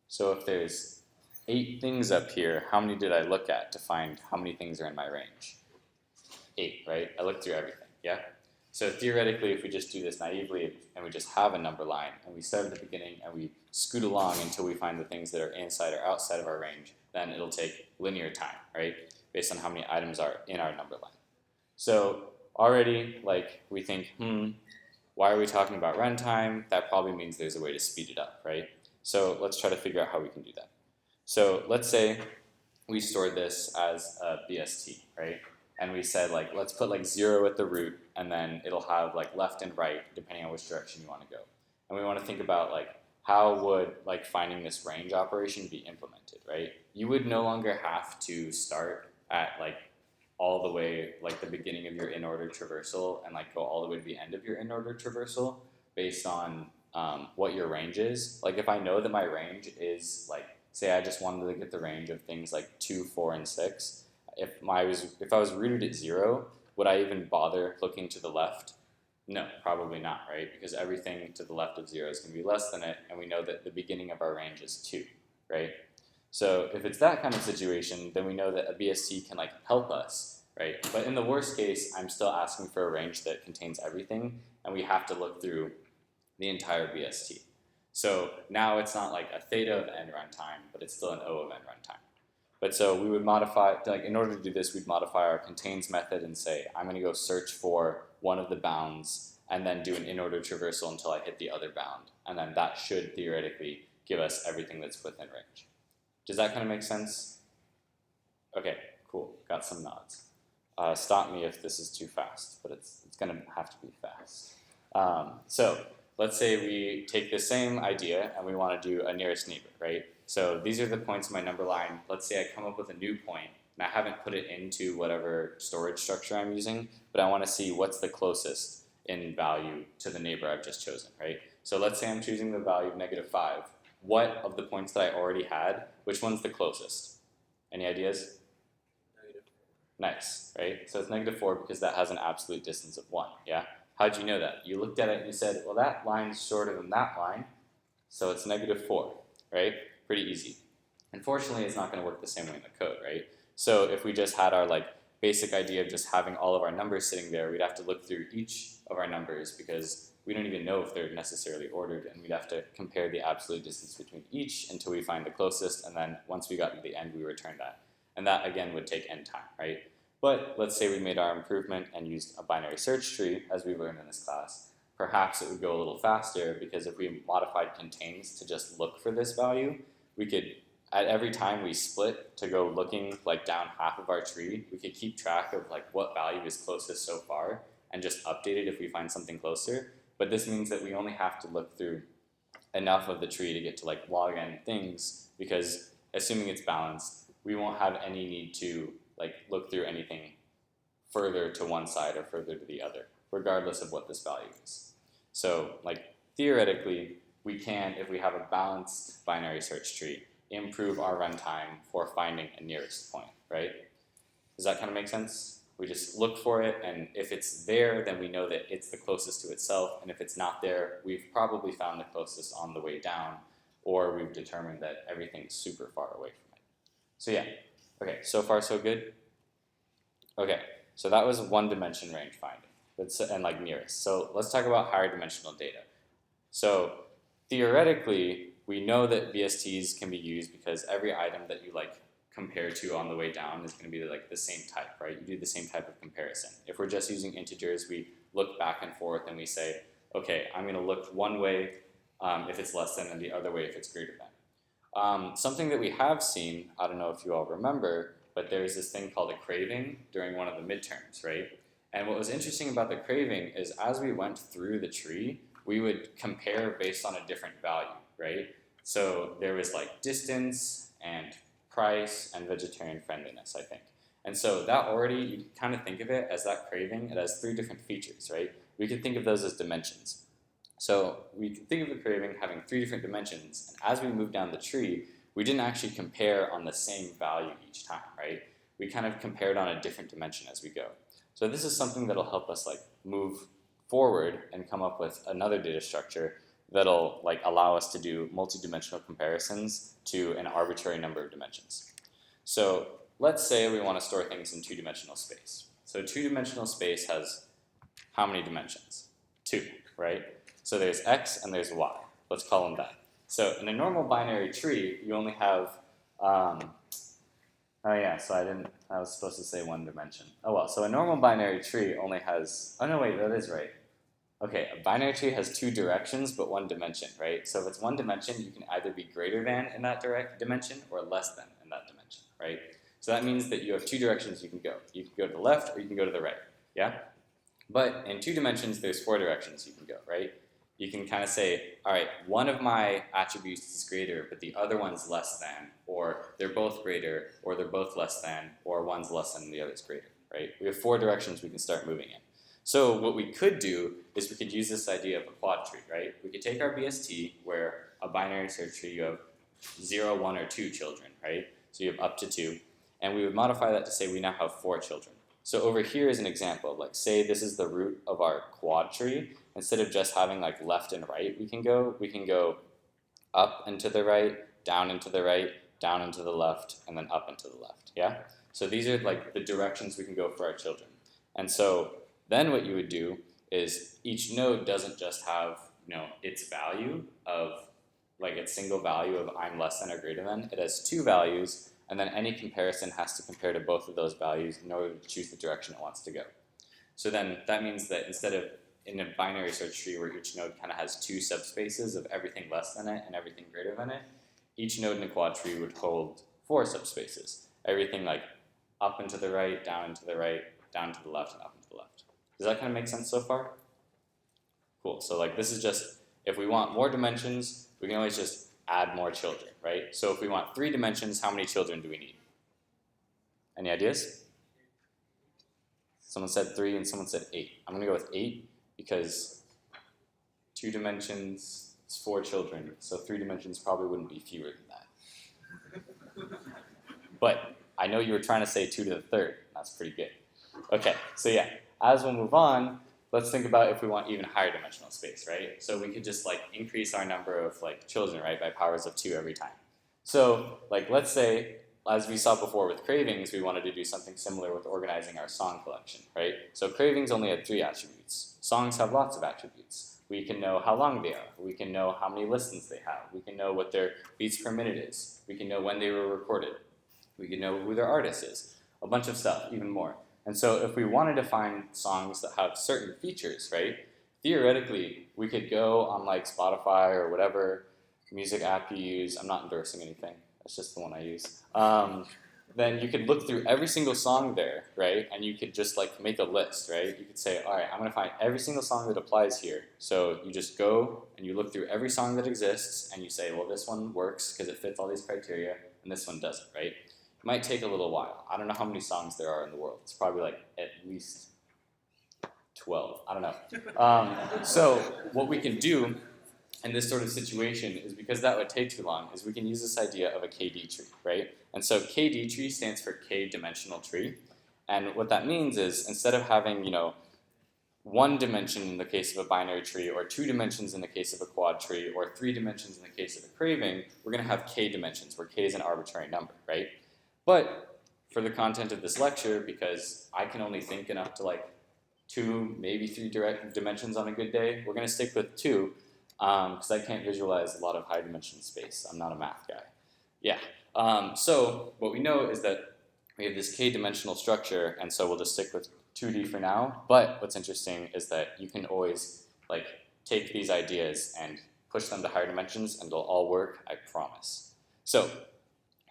Speaker 8: So if there's 8 things up here, how many did I look at to find how many things are in my range? 8, right? I looked through everything, yeah? So theoretically, if we just do this naively and we just have a number line and we start at the beginning and we scoot along until we find the things that are inside or outside of our range, then it'll take linear time, right? Based on how many items are in our number line. So already, we think, why are we talking about runtime? That probably means there's a way to speed it up, right? So let's try to figure out how we can do that. So let's say we stored this as a BST, right? And we said let's put 0 at the root, and then it'll have left and right depending on which direction you want to go. And we want to think about how would finding this range operation be implemented, right? You would no longer have to start at all the way the beginning of your in-order traversal and go all the way to the end of your in-order traversal based on what your range is. If I know that my range is say I just wanted to get the range of things 2, 4, and 6. If I was rooted at 0, would I even bother looking to the left? No, probably not, right? Because everything to the left of 0 is going to be less than it, and we know that the beginning of our range is 2, right? So if it's that kind of situation, then we know that a BST can help us, right? But in the worst case, I'm still asking for a range that contains everything, and we have to look through the entire BST. So now it's not a theta of n runtime, but it's still an O of n runtime. But so we would modify, in order to do this, we'd modify our contains method and say, I'm going to go search for one of the bounds and then do an in-order traversal until I hit the other bound. And then that should theoretically give us everything that's within range. Does that kind of make sense? Okay, cool, got some nods. Stop me if this is too fast, but it's gonna have to be fast. So let's say we take the same idea and we wanna do a nearest neighbor, right? So these are the points in my number line. Let's say I come up with a new point and I haven't put it into whatever storage structure I'm using, but I wanna see what's the closest in value to the neighbor I've just chosen, right? So let's say I'm choosing the value of -5. What of the points that I already had, which one's the closest? Any ideas? Nice, right? So it's -4 because that has an absolute distance of 1, yeah? How'd you know that? You looked at it and you said, well, that line's shorter than that line, so it's -4, right? Pretty easy. Unfortunately, it's not going to work the same way in the code, right? So if we just had our basic idea of just having all of our numbers sitting there, we'd have to look through each of our numbers because we don't even know if they're necessarily ordered, and we'd have to compare the absolute distance between each until we find the closest, and then once we got to the end, we return that. And that, again, would take n time, right? But let's say we made our improvement and used a binary search tree, as we learned in this class. Perhaps it would go a little faster because if we modified contains to just look for this value, we could, at every time we split to go looking down half of our tree, we could keep track of what value is closest so far and just update it if we find something closer. But this means that we only have to look through enough of the tree to get to log n things, because assuming it's balanced, we won't have any need to look through anything further to one side or further to the other, regardless of what this value is. So theoretically, we can, if we have a balanced binary search tree, improve our runtime for finding a nearest point, right? Does that kind of make sense? We just look for it, and if it's there, then we know that it's the closest to itself, and if it's not there, we've probably found the closest on the way down, or we've determined that everything's super far away from it. So yeah, okay, so far so good? Okay, so that was one dimension range finding, and nearest. So let's talk about higher dimensional data. So theoretically, we know that VSTs can be used because every item that you compare to on the way down is going to be the same type, right? You do the same type of comparison. If we're just using integers, we look back and forth and we say, okay, I'm going to look one way if it's less than and the other way if it's greater than. Something that we have seen, I don't know if you all remember, but there's this thing called a craving during one of the midterms, right? And what was interesting about the craving is as we went through the tree, we would compare based on a different value, right? So there was distance and price and vegetarian friendliness, I think. And so that already, you can kind of think of it as that craving. It has 3 different features, right? We could think of those as dimensions. So we can think of the craving having 3 different dimensions, and as we move down the tree, we didn't actually compare on the same value each time, right? We kind of compared on a different dimension as we go. So this is something that'll help us move forward and come up with another data structure that'll allow us to do multi-dimensional comparisons to an arbitrary number of dimensions. So let's say we want to store things in 2-dimensional space. So 2-dimensional space has how many dimensions? 2, right? So there's x and there's y. Let's call them that. So in a normal binary tree, you only have, oh yeah, so I was supposed to say 1 dimension. Oh well, so a normal binary tree only has, oh no wait, that is right. Okay, a binary tree has 2 directions but 1 dimension, right? So if it's 1 dimension, you can either be greater than in that direct dimension or less than in that dimension, right? So that means that you have 2 directions you can go. You can go to the left or you can go to the right, yeah? But in 2 dimensions, there's 4 directions you can go, right? You can kind of say, all right, one of my attributes is greater, but the other one's less than, or they're both greater, or they're both less than, or one's less than and the other's greater, right? We have 4 directions we can start moving in. So what we could do is we could use this idea of a quad tree, right? We could take our BST, where a binary search tree, you have 0, 1, or 2 children, right? So you have up to 2, and we would modify that to say we now have 4 children. So over here is an example of say this is the root of our quad tree. Instead of just having left and right we can go up and to the right, down and to the right, down and to the left, and then up and to the left, yeah? So these are the directions we can go for our children. And so then what you would do is each node doesn't just have, its value of its single value of I'm less than or greater than. It has 2 values, and then any comparison has to compare to both of those values in order to choose the direction it wants to go. So then that means that instead of in a binary search tree where each node kind of has two subspaces of everything less than it and everything greater than it, each node in a quad tree would hold 4 subspaces. Everything like up and to the right, down and to the right, down to the left, and up and to the left. Does that kind of make sense so far? Cool. So like this is just, if we want more dimensions, we can always just add more children, right? So if we want 3 dimensions, how many children do we need? Any ideas? Someone said 3 and someone said 8. I'm going to go with 8 because 2 dimensions is 4 children, so 3 dimensions probably wouldn't be fewer than that. But I know you were trying to say 2 to the 3rd. That's pretty good. Okay, so yeah, as we'll move on, let's think about if we want even higher dimensional space, right? So we could just like increase our number of like children, right, by powers of 2 every time. So like let's say, as we saw before with cravings, we wanted to do something similar with organizing our song collection, right? So cravings only had 3 attributes. Songs have lots of attributes. We can know how long they are. We can know how many listens they have. We can know what their beats per minute is. We can know when they were recorded. We can know who their artist is. A bunch of stuff, even more. And so if we wanted to find songs that have certain features, right, theoretically, we could go on like Spotify or whatever music app you use. I'm not endorsing anything. That's just the one I use. Then you could look through every single song there, right? And you could just like make a list, right? You could say, all right, I'm going to find every single song that applies here. So you just go and you look through every song that exists and you say, well, this one works because it fits all these criteria and this one doesn't, right? It might take a little while. I don't know how many songs there are in the world. It's probably like at least 12. I don't know. So what we can do in this sort of situation is, because that would take too long, is we can use this idea of a KD tree, right? And so KD tree stands for K-dimensional tree. And what that means is, instead of having, 1 dimension in the case of a binary tree, or 2 dimensions in the case of a quad tree, or 3 dimensions in the case of a craving, we're going to have K dimensions, where K is an arbitrary number, right? But for the content of this lecture, because I can only think in up to like 2, maybe 3 direct dimensions on a good day, we're going to stick with 2, because I can't visualize a lot of high dimension space. I'm not a math guy. Yeah. So what we know is that we have this K-dimensional structure, and so we'll just stick with 2D for now. But what's interesting is that you can always like take these ideas and push them to higher dimensions, and they'll all work, I promise. So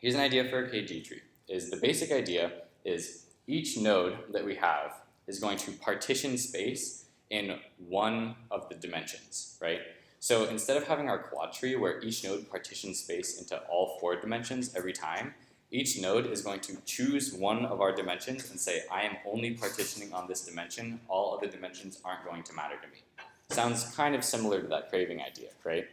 Speaker 8: here's an idea for a KD tree. The basic idea is each node that we have is going to partition space in one of the dimensions, right? So instead of having our quad tree where each node partitions space into all 4 dimensions every time, each node is going to choose one of our dimensions and say, I am only partitioning on this dimension. All other dimensions aren't going to matter to me. Sounds kind of similar to that craving idea, right?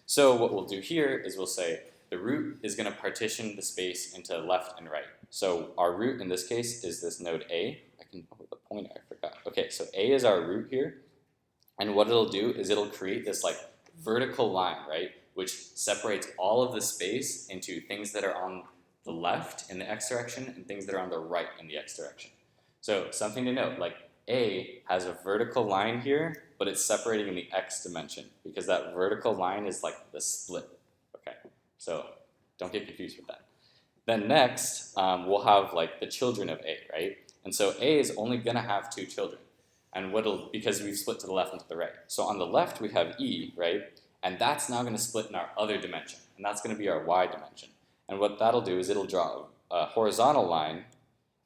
Speaker 8: So what we'll do here is we'll say the root is going to partition the space into left and right. So our root in this case is this node A. I can put the pointer, I forgot. Okay, so A is our root here. And what it'll do is it'll create this like vertical line, right, which separates all of the space into things that are on the left in the x direction and things that are on the right in the x direction. So something to note, like A has a vertical line here, but it's separating in the x dimension because that vertical line is like the split. Okay, so don't get confused with that. Then next, we'll have like the children of A, right? And so A is only gonna have 2 children. And because we've split to the left and to the right. So on the left we have E, right? And that's now going to split in our other dimension. And that's going to be our Y dimension. And what that'll do is it'll draw a horizontal line,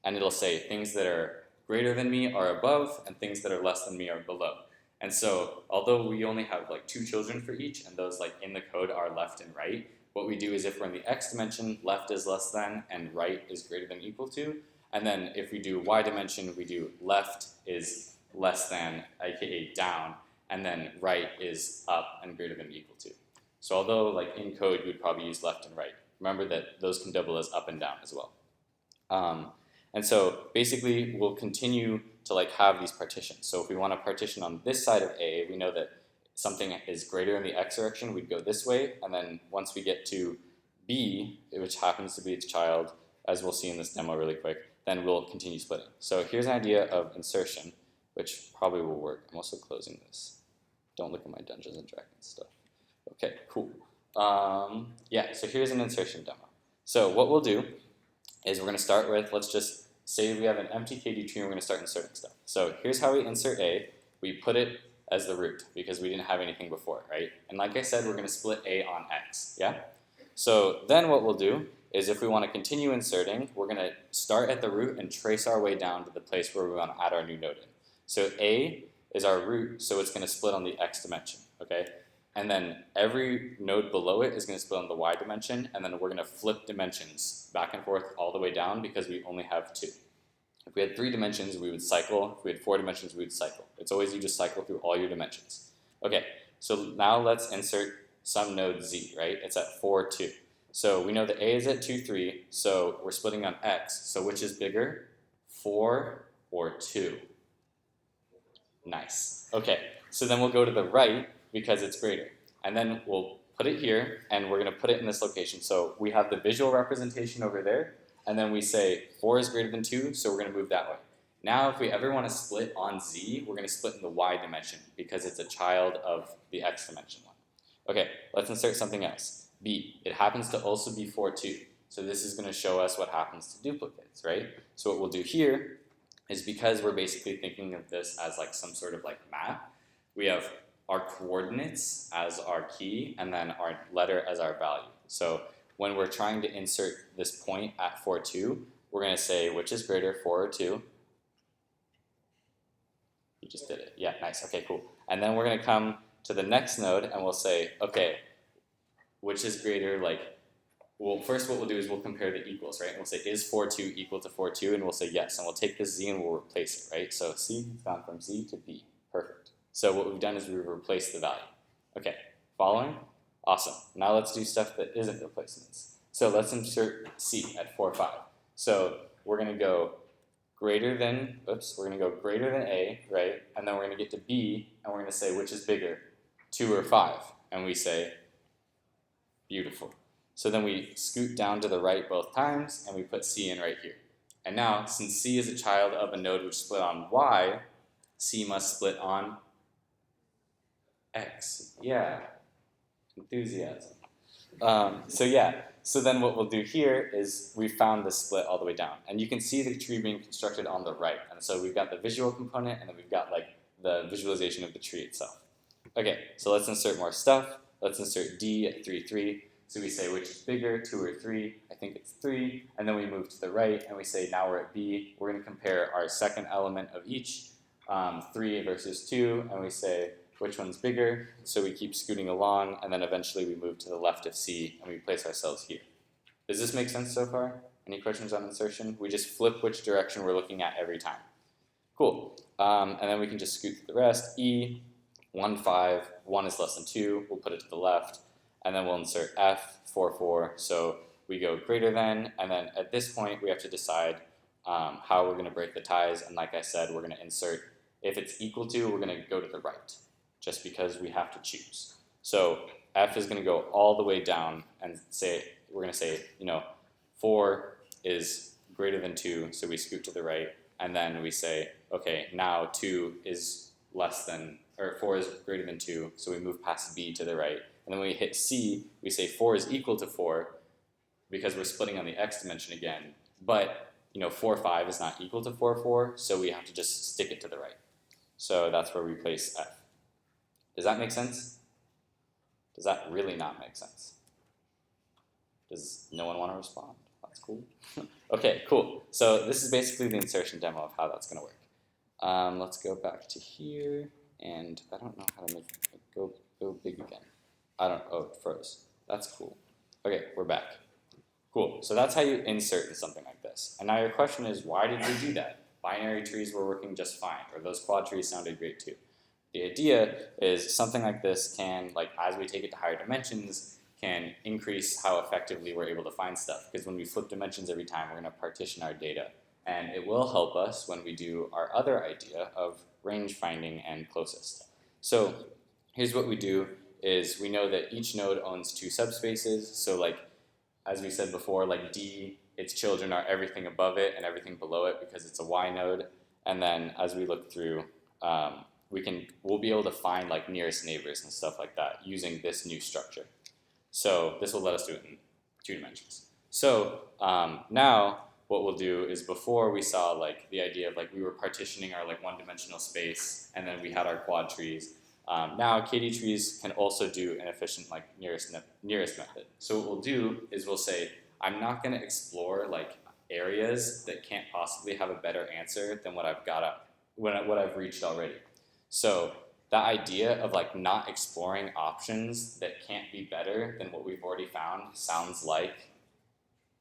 Speaker 8: and it'll say things that are greater than me are above, and things that are less than me are below. And so although we only have like 2 children for each, and those like in the code are left and right, what we do is if we're in the X dimension, left is less than, and right is greater than equal to. And then if we do Y dimension, we do left is less than, aka down, and then right is up and greater than or equal to. So although like in code you would probably use left and right, remember that those can double as up and down as well. And so basically we'll continue to like have these partitions. So if we want to partition on this side of A, we know that something is greater in the x direction, we'd go this way, and then once we get to B, which happens to be its child, as we'll see in this demo really quick, then we'll continue splitting. So here's an idea of insertion, which probably will work. I'm also closing this. Don't look at my Dungeons and Dragons stuff. Okay, cool. Yeah, so here's an insertion demo. So what we'll do is we're going to start with, let's just say we have an empty KD tree and we're going to start inserting stuff. So here's how we insert A. We put it as the root because we didn't have anything before, right? And like I said, we're going to split A on X, yeah? So then what we'll do is if we want to continue inserting, we're going to start at the root and trace our way down to the place where we want to add our new node in. So A is our root, so it's going to split on the X dimension, okay? And then every node below it is going to split on the Y dimension, and then we're going to flip dimensions back and forth all the way down because we only have 2. If we had 3 dimensions, we would cycle. If we had 4 dimensions, we would cycle. It's always you just cycle through all your dimensions. Okay, so now let's insert some node Z, right? It's at 4, 2. So we know that A is at 2, 3, so we're splitting on X. So which is bigger, 4 or 2? Nice. Okay, so then we'll go to the right because it's greater. And then we'll put it here, and we're going to put it in this location. So we have the visual representation over there, and then we say 4 is greater than 2, so we're going to move that way. Now if we ever want to split on Z, we're going to split in the Y dimension because it's a child of the X dimension one. Okay, let's insert something else. B, it happens to also be 4, 2. So this is going to show us what happens to duplicates, right? So what we'll do here is because we're basically thinking of this as like some sort of like map, we have our coordinates as our key and then our letter as our value. So when we're trying to insert this point at 4, 2, we're going to say which is greater, 4 or 2. You just did it. Yeah, nice. Okay, cool. And then we're going to come to the next node and we'll say, okay, which is greater, like, well, first what we'll do is we'll compare the equals, right? And we'll say, is 4, 2 equal to 4, 2? And we'll say yes. And we'll take this Z and we'll replace it, right? So C has gone from Z to B. Perfect. So what we've done is we've replaced the value. Okay, following? Awesome. Now let's do stuff that isn't replacements. So let's insert C at 4, 5. So we're going to go greater than, we're going to go greater than A, right? And then we're going to get to B, and we're going to say which is bigger, 2 or 5? And we say, beautiful. So then we scoot down to the right both times, and we put C in right here. And now, since C is a child of a node which split on Y, C must split on X. Yeah, enthusiasm. So then what we'll do here is we found the split all the way down. And you can see the tree being constructed on the right. And so we've got the visual component, and then we've got like the visualization of the tree itself. Okay, so let's insert more stuff. Let's insert D at 3, 3. So we say which is bigger, 2 or 3? I think it's 3. And then we move to the right, and we say now we're at B. We're going to compare our second element of each, 3 versus 2, and we say which one's bigger. So we keep scooting along, and then eventually we move to the left of C, and we place ourselves here. Does this make sense so far? Any questions on insertion? We just flip which direction we're looking at every time. Cool. And then we can just scoot through the rest. E, 1, 5, 1 is less than 2. We'll put it to the left. And then we'll insert F, 4, 4. So we go greater than, and then at this point we have to decide how we're going to break the ties. And like I said, we're going to insert, if it's equal to, we're going to go to the right, just because we have to choose. So F is going to go all the way down and say, we're going to say, 4 is greater than 2, so we scoot to the right. And then we say, okay, now 2 is less than, or 4 is greater than 2, so we move past B to the right. And then when we hit C, we say 4 is equal to 4 because we're splitting on the X dimension again. But 4, 5 is not equal to 4, 4, so we have to just stick it to the right. So that's where we place F. Does that make sense? Does that really not make sense? Does no one want to respond? That's cool. Okay, cool. So this is basically the insertion demo of how that's going to work. Let's go back to here, and I don't know how to make it go big again. Oh, it froze. That's cool. Okay, we're back. Cool, so that's how you insert in something like this. And now your question is, why did we do that? Binary trees were working just fine, or those quad trees sounded great too. The idea is something like this can, as we take it to higher dimensions, can increase how effectively we're able to find stuff. Because when we flip dimensions every time, we're going to partition our data. And it will help us when we do our other idea of range finding and closest. So here's what we do is we know that each node owns 2 subspaces. So as we said before, D, its children are everything above it and everything below it because it's a Y node. And then as we look through, we'll be able to find nearest neighbors and stuff like that using this new structure. So this will let us do it in 2 dimensions. So now what we'll do is, before we saw the idea of we were partitioning our 1-dimensional space and then we had our quad trees. Now KD trees can also do an efficient like nearest method. So what we'll do is we'll say, I'm not going to explore like areas that can't possibly have a better answer than what I've got up, what I've reached already. So that idea of like not exploring options that can't be better than what we've already found sounds like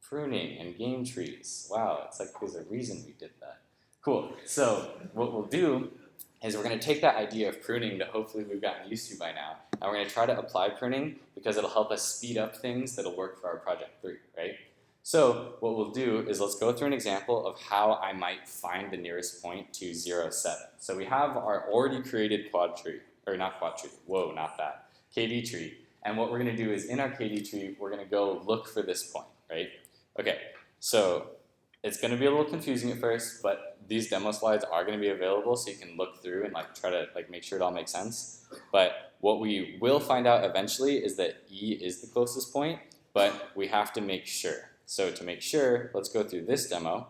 Speaker 8: pruning and game trees. Wow, it's like there's a reason we did that. Cool. So what we'll do is we're going to take that idea of pruning that hopefully we've gotten used to by now, and we're going to try to apply pruning because it'll help us speed up things that'll work for our project 3, right? So what we'll do is let's go through an example of how I might find the nearest point to 0, 7. So we have our already created quad tree, or not quad tree, whoa, not that, KD tree. And what we're going to do is in our KD tree, we're going to go look for this point, right? Okay, so it's going to be a little confusing at first, but these demo slides are going to be available so you can look through and like try to like make sure it all makes sense. But what we will find out eventually is that E is the closest point, but we have to make sure. So to make sure, let's go through this demo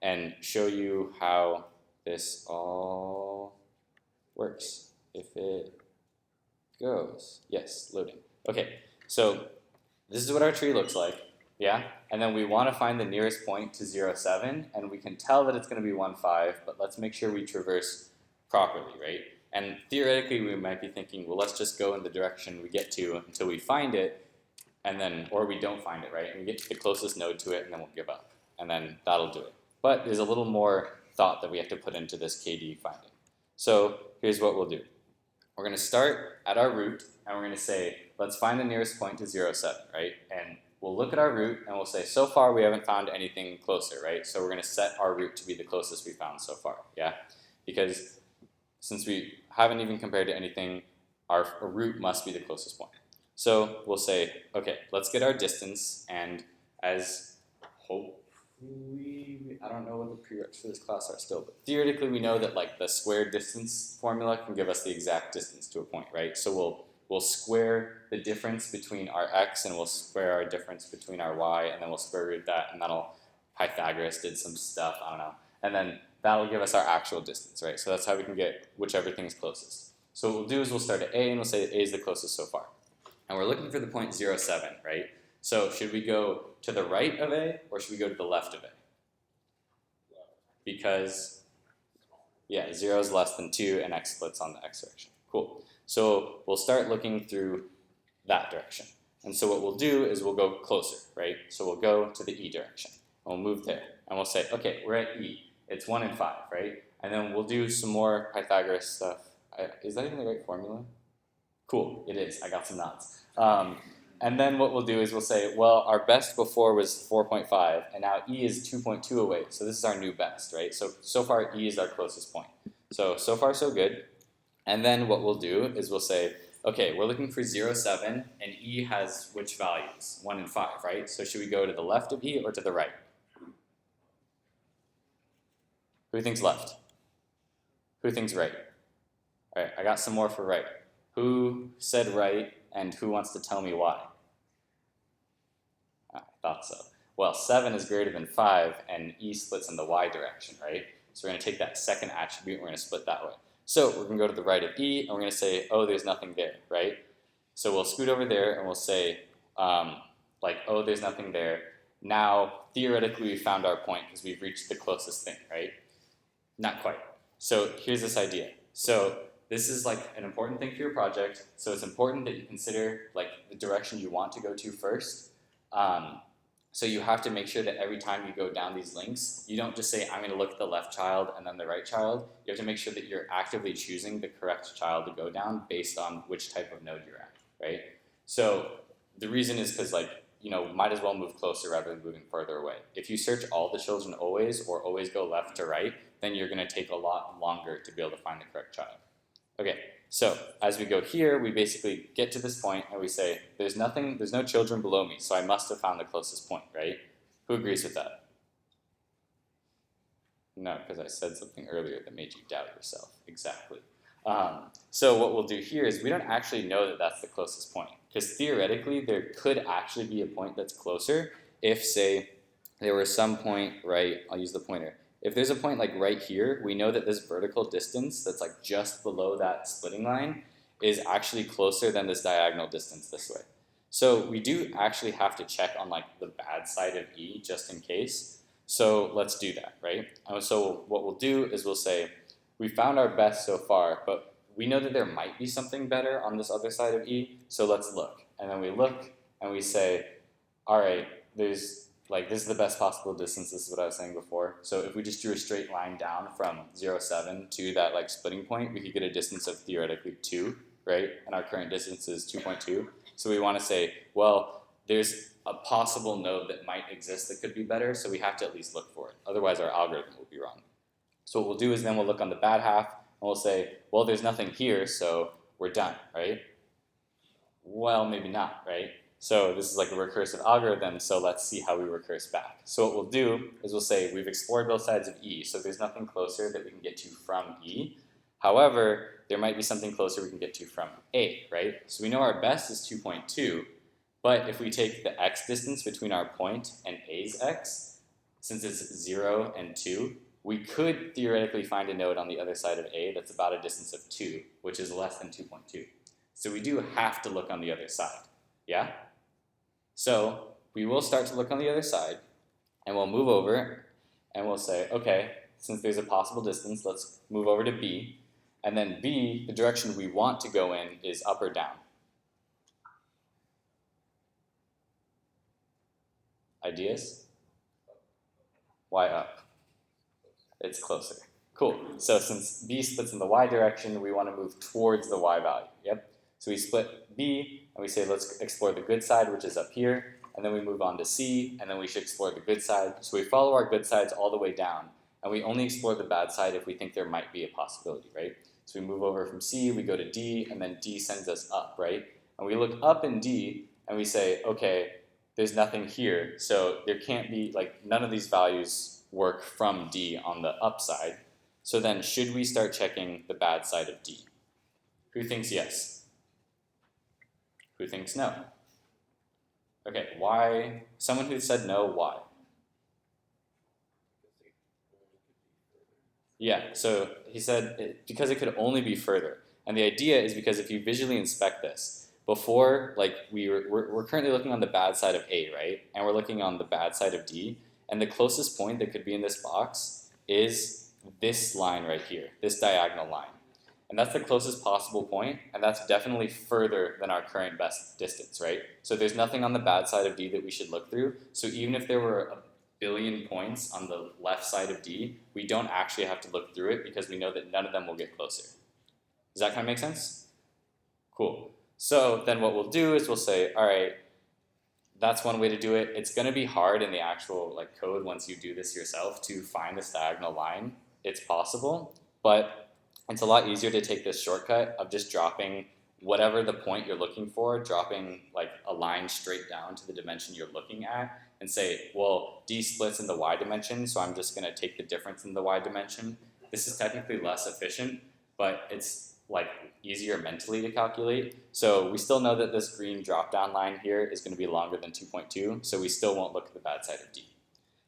Speaker 8: and show you how this all works. If it goes, yes, loading. Okay, so this is what our tree looks like. Yeah, and then we want to find the nearest point to 0, 7, and we can tell that it's going to be 1, 5, but let's make sure we traverse properly, right? And theoretically, we might be thinking, well, let's just go in the direction we get to until we find it, and then, or we don't find it, right? And we get to the closest node to it, and then we'll give up, and then that'll do it. But there's a little more thought that we have to put into this KD finding. So here's what we'll do. We're going to start at our root, and we're going to say, let's find the nearest point to 0, 7, right? And we'll look at our root and we'll say, so far we haven't found anything closer, right? So we're going to set our root to be the closest we found so far, yeah? Because since we haven't even compared to anything, our root must be the closest point. So we'll say, okay, let's get our distance, and as hopefully, I don't know what the prereqs for this class are still, but theoretically we know that like the square distance formula can give us the exact distance to a point, right? So we'll square the difference between our x and we'll square our difference between our y, and then we'll square root that, and that'll, Pythagoras did some stuff, I don't know, and then that'll give us our actual distance, right? So that's how we can get whichever thing is closest. So what we'll do is we'll start at A and we'll say that A is the closest so far. And we're looking for the point 0, 7, right? So should we go to the right of A or should we go to the left of A? Because, yeah, 0 is less than 2 and x splits on the x direction. Cool. So we'll start looking through that direction. And so what we'll do is we'll go closer, right? So we'll go to the E direction. And we'll move there. And we'll say, okay, we're at E. It's 1 and 5, right? And then we'll do some more Pythagoras stuff. Is that even the right formula? Cool, it is. I got some nods. And then what we'll do is we'll say, well, our best before was 4.5, and now E is 2.2 away. So this is our new best, right? So far, E is our closest point. So far, so good. And then what we'll do is we'll say, okay, we're looking for 0, 7, and E has which values? 1 and 5, right? So should we go to the left of E or to the right? Who thinks left? Who thinks right? All right, I got some more for right. Who said right, and who wants to tell me why? I thought so. Well, 7 is greater than 5, and E splits in the y direction, right? So we're going to take that second attribute, and we're going to split that way. So we're going to go to the right of E, and we're going to say, oh, there's nothing there, right? So we'll scoot over there, and we'll say, like, oh, there's nothing there. Now, theoretically, we found our point because we've reached the closest thing, right? Not quite. So here's this idea. So this is like an important thing for your project. So it's important that you consider like the direction you want to go to first. So you have to make sure that every time you go down these links, you don't just say, I'm going to look at the left child and then the right child. You have to make sure that you're actively choosing the correct child to go down based on which type of node you're at, right? So the reason is because like, you know, might as well move closer rather than moving further away. If you search all the children always or always go left to right, then you're going to take a lot longer to be able to find the correct child. Okay, so as we go here, we basically get to this point and we say, there's no children below me, so I must have found the closest point, right? Who agrees with that? No, because I said something earlier that made you doubt yourself. Exactly. So what we'll do here is we don't actually know that that's the closest point, because theoretically there could actually be a point that's closer if, say, there were some point, right, I'll use the pointer. If there's a point like right here, we know that this vertical distance that's like just below that splitting line is actually closer than this diagonal distance this way. So we do actually have to check on like the bad side of E just in case. So let's do that, right? And so what we'll do is we'll say, we found our best so far, but we know that there might be something better on this other side of E, so let's look. And then we look and we say, all right, there's like, this is the best possible distance, this is what I was saying before. So if we just drew a straight line down from 0, 7 to that like splitting point, we could get a distance of theoretically 2, right? And our current distance is 2.2. So we want to say, well, there's a possible node that might exist that could be better, so we have to at least look for it. Otherwise, our algorithm will be wrong. So what we'll do is then we'll look on the bad half, and we'll say, well, there's nothing here, so we're done, right? Well, maybe not, right? So this is like a recursive algorithm, so let's see how we recurse back. So what we'll do is we'll say we've explored both sides of E, so there's nothing closer that we can get to from E. However, there might be something closer we can get to from A, right? So we know our best is 2.2, but if we take the x distance between our point and A's x, since it's 0 and 2, we could theoretically find a node on the other side of A that's about a distance of 2, which is less than 2.2. So we do have to look on the other side, yeah? So we will start to look on the other side, and we'll move over, and we'll say, okay, since there's a possible distance, let's move over to B. And then B, the direction we want to go in is up or down. Ideas? Why up? It's closer. Cool. So since B splits in the y direction, we want to move towards the y value. Yep. So we split B, and we say let's explore the good side, which is up here. And then we move on to C, and then we should explore the good side. So we follow our good sides all the way down, and we only explore the bad side if we think there might be a possibility, right? So we move over from C, we go to D, and then D sends us up, right? And we look up in D, and we say, okay, there's nothing here, so there can't be, like, none of these values work from D on the upside. So then should we start checking the bad side of D? Who thinks yes? Who thinks no? Okay, why? Someone who said no, why? Yeah, so he said because it could only be further. And the idea is because if you visually inspect this, before, like, we're currently looking on the bad side of A, right? And we're looking on the bad side of D. And the closest point that could be in this box is this line right here, this diagonal line. And that's the closest possible point, and that's definitely further than our current best distance, right? So there's nothing on the bad side of D that we should look through. So even if there were a billion points on the left side of D, we don't actually have to look through it because we know that none of them will get closer. Does that kind of make sense? Cool. So then what we'll do is we'll say, all right, that's one way to do it. It's going to be hard in the actual like code once you do this yourself to find this diagonal line. It's possible, but it's a lot easier to take this shortcut of just dropping whatever the point you're looking for, dropping like a line straight down to the dimension you're looking at and say, well, D splits in the y dimension, so I'm just going to take the difference in the y dimension. This is technically less efficient, but it's like easier mentally to calculate. So we still know that this green drop-down line here is going to be longer than 2.2, so we still won't look at the bad side of D.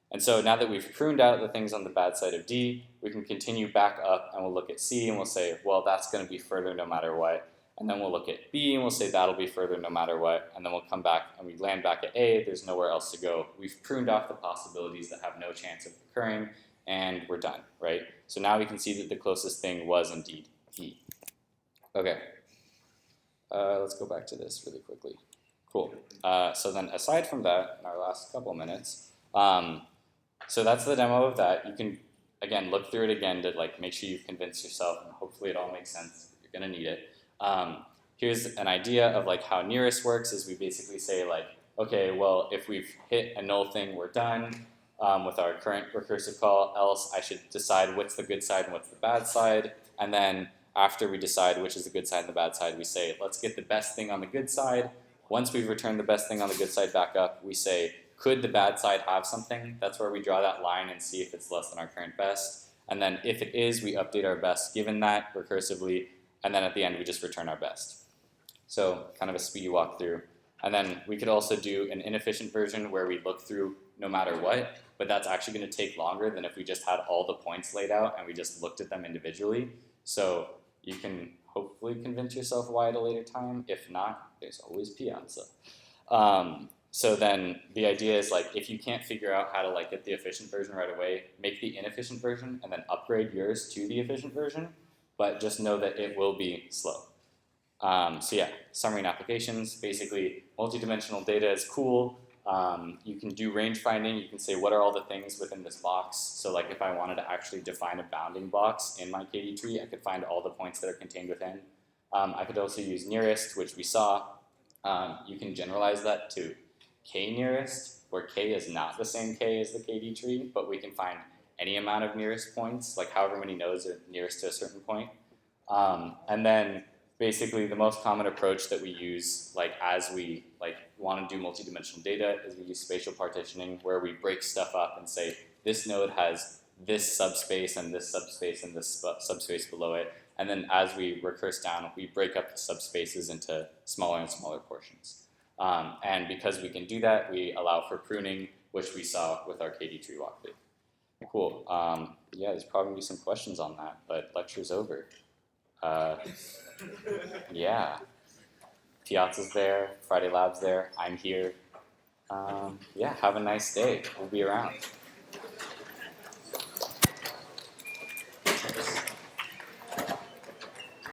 Speaker 8: And so now that we've pruned out the things on the bad side of D, we can continue back up and we'll look at C and we'll say, well, that's going to be further no matter what. And then we'll look at B and we'll say that'll be further no matter what. And then we'll come back and we land back at A. There's nowhere else to go. We've pruned off the possibilities that have no chance of occurring and we're done, right? So now we can see that the closest thing was indeed E. Okay, let's go back to this really quickly. Cool. So then aside from that, in our last couple minutes, so that's the demo of that. You can, again, look through it again to like make sure you've convinced yourself, and hopefully it all makes sense. You're gonna need it. Here's an idea of like how nearest works is we basically say like, okay, well, if we've hit a null thing, we're done with our current recursive call, else I should decide what's the good side and what's the bad side. And then after we decide which is the good side and the bad side, we say, let's get the best thing on the good side. Once we've returned the best thing on the good side back up, we say, could the bad side have something? That's where we draw that line and see if it's less than our current best. And then if it is, we update our best given that recursively. And then at the end, we just return our best. So kind of a speedy walkthrough. And then we could also do an inefficient version where we look through no matter what, but that's actually going to take longer than if we just had all the points laid out and we just looked at them individually. So you can hopefully convince yourself why at a later time. If not, there's always Piazza. So then the idea is like if you can't figure out how to like get the efficient version right away, make the inefficient version and then upgrade yours to the efficient version, but just know that it will be slow. So yeah, summary and applications, basically multidimensional data is cool. You can do range finding, you can say what are all the things within this box. So like if I wanted to actually define a bounding box in my KD tree, I could find all the points that are contained within. I could also use nearest, which we saw. You can generalize that to k nearest, where k is not the same k as the KD tree, but we can find any amount of nearest points, like however many nodes are nearest to a certain point. And then basically the most common approach that we use like as we like want to do multidimensional data is we use spatial partitioning, where we break stuff up and say this node has this subspace and this subspace and this subspace below it, and then as we recurse down we break up the subspaces into smaller and smaller portions. And because we can do that, we allow for pruning, which we saw with our KD tree walkthrough. Cool. Yeah, there's probably some questions on that, but lecture's over. Yeah. Piazza's there, Friday Lab's there, I'm here. Yeah, have a nice day. We'll be around.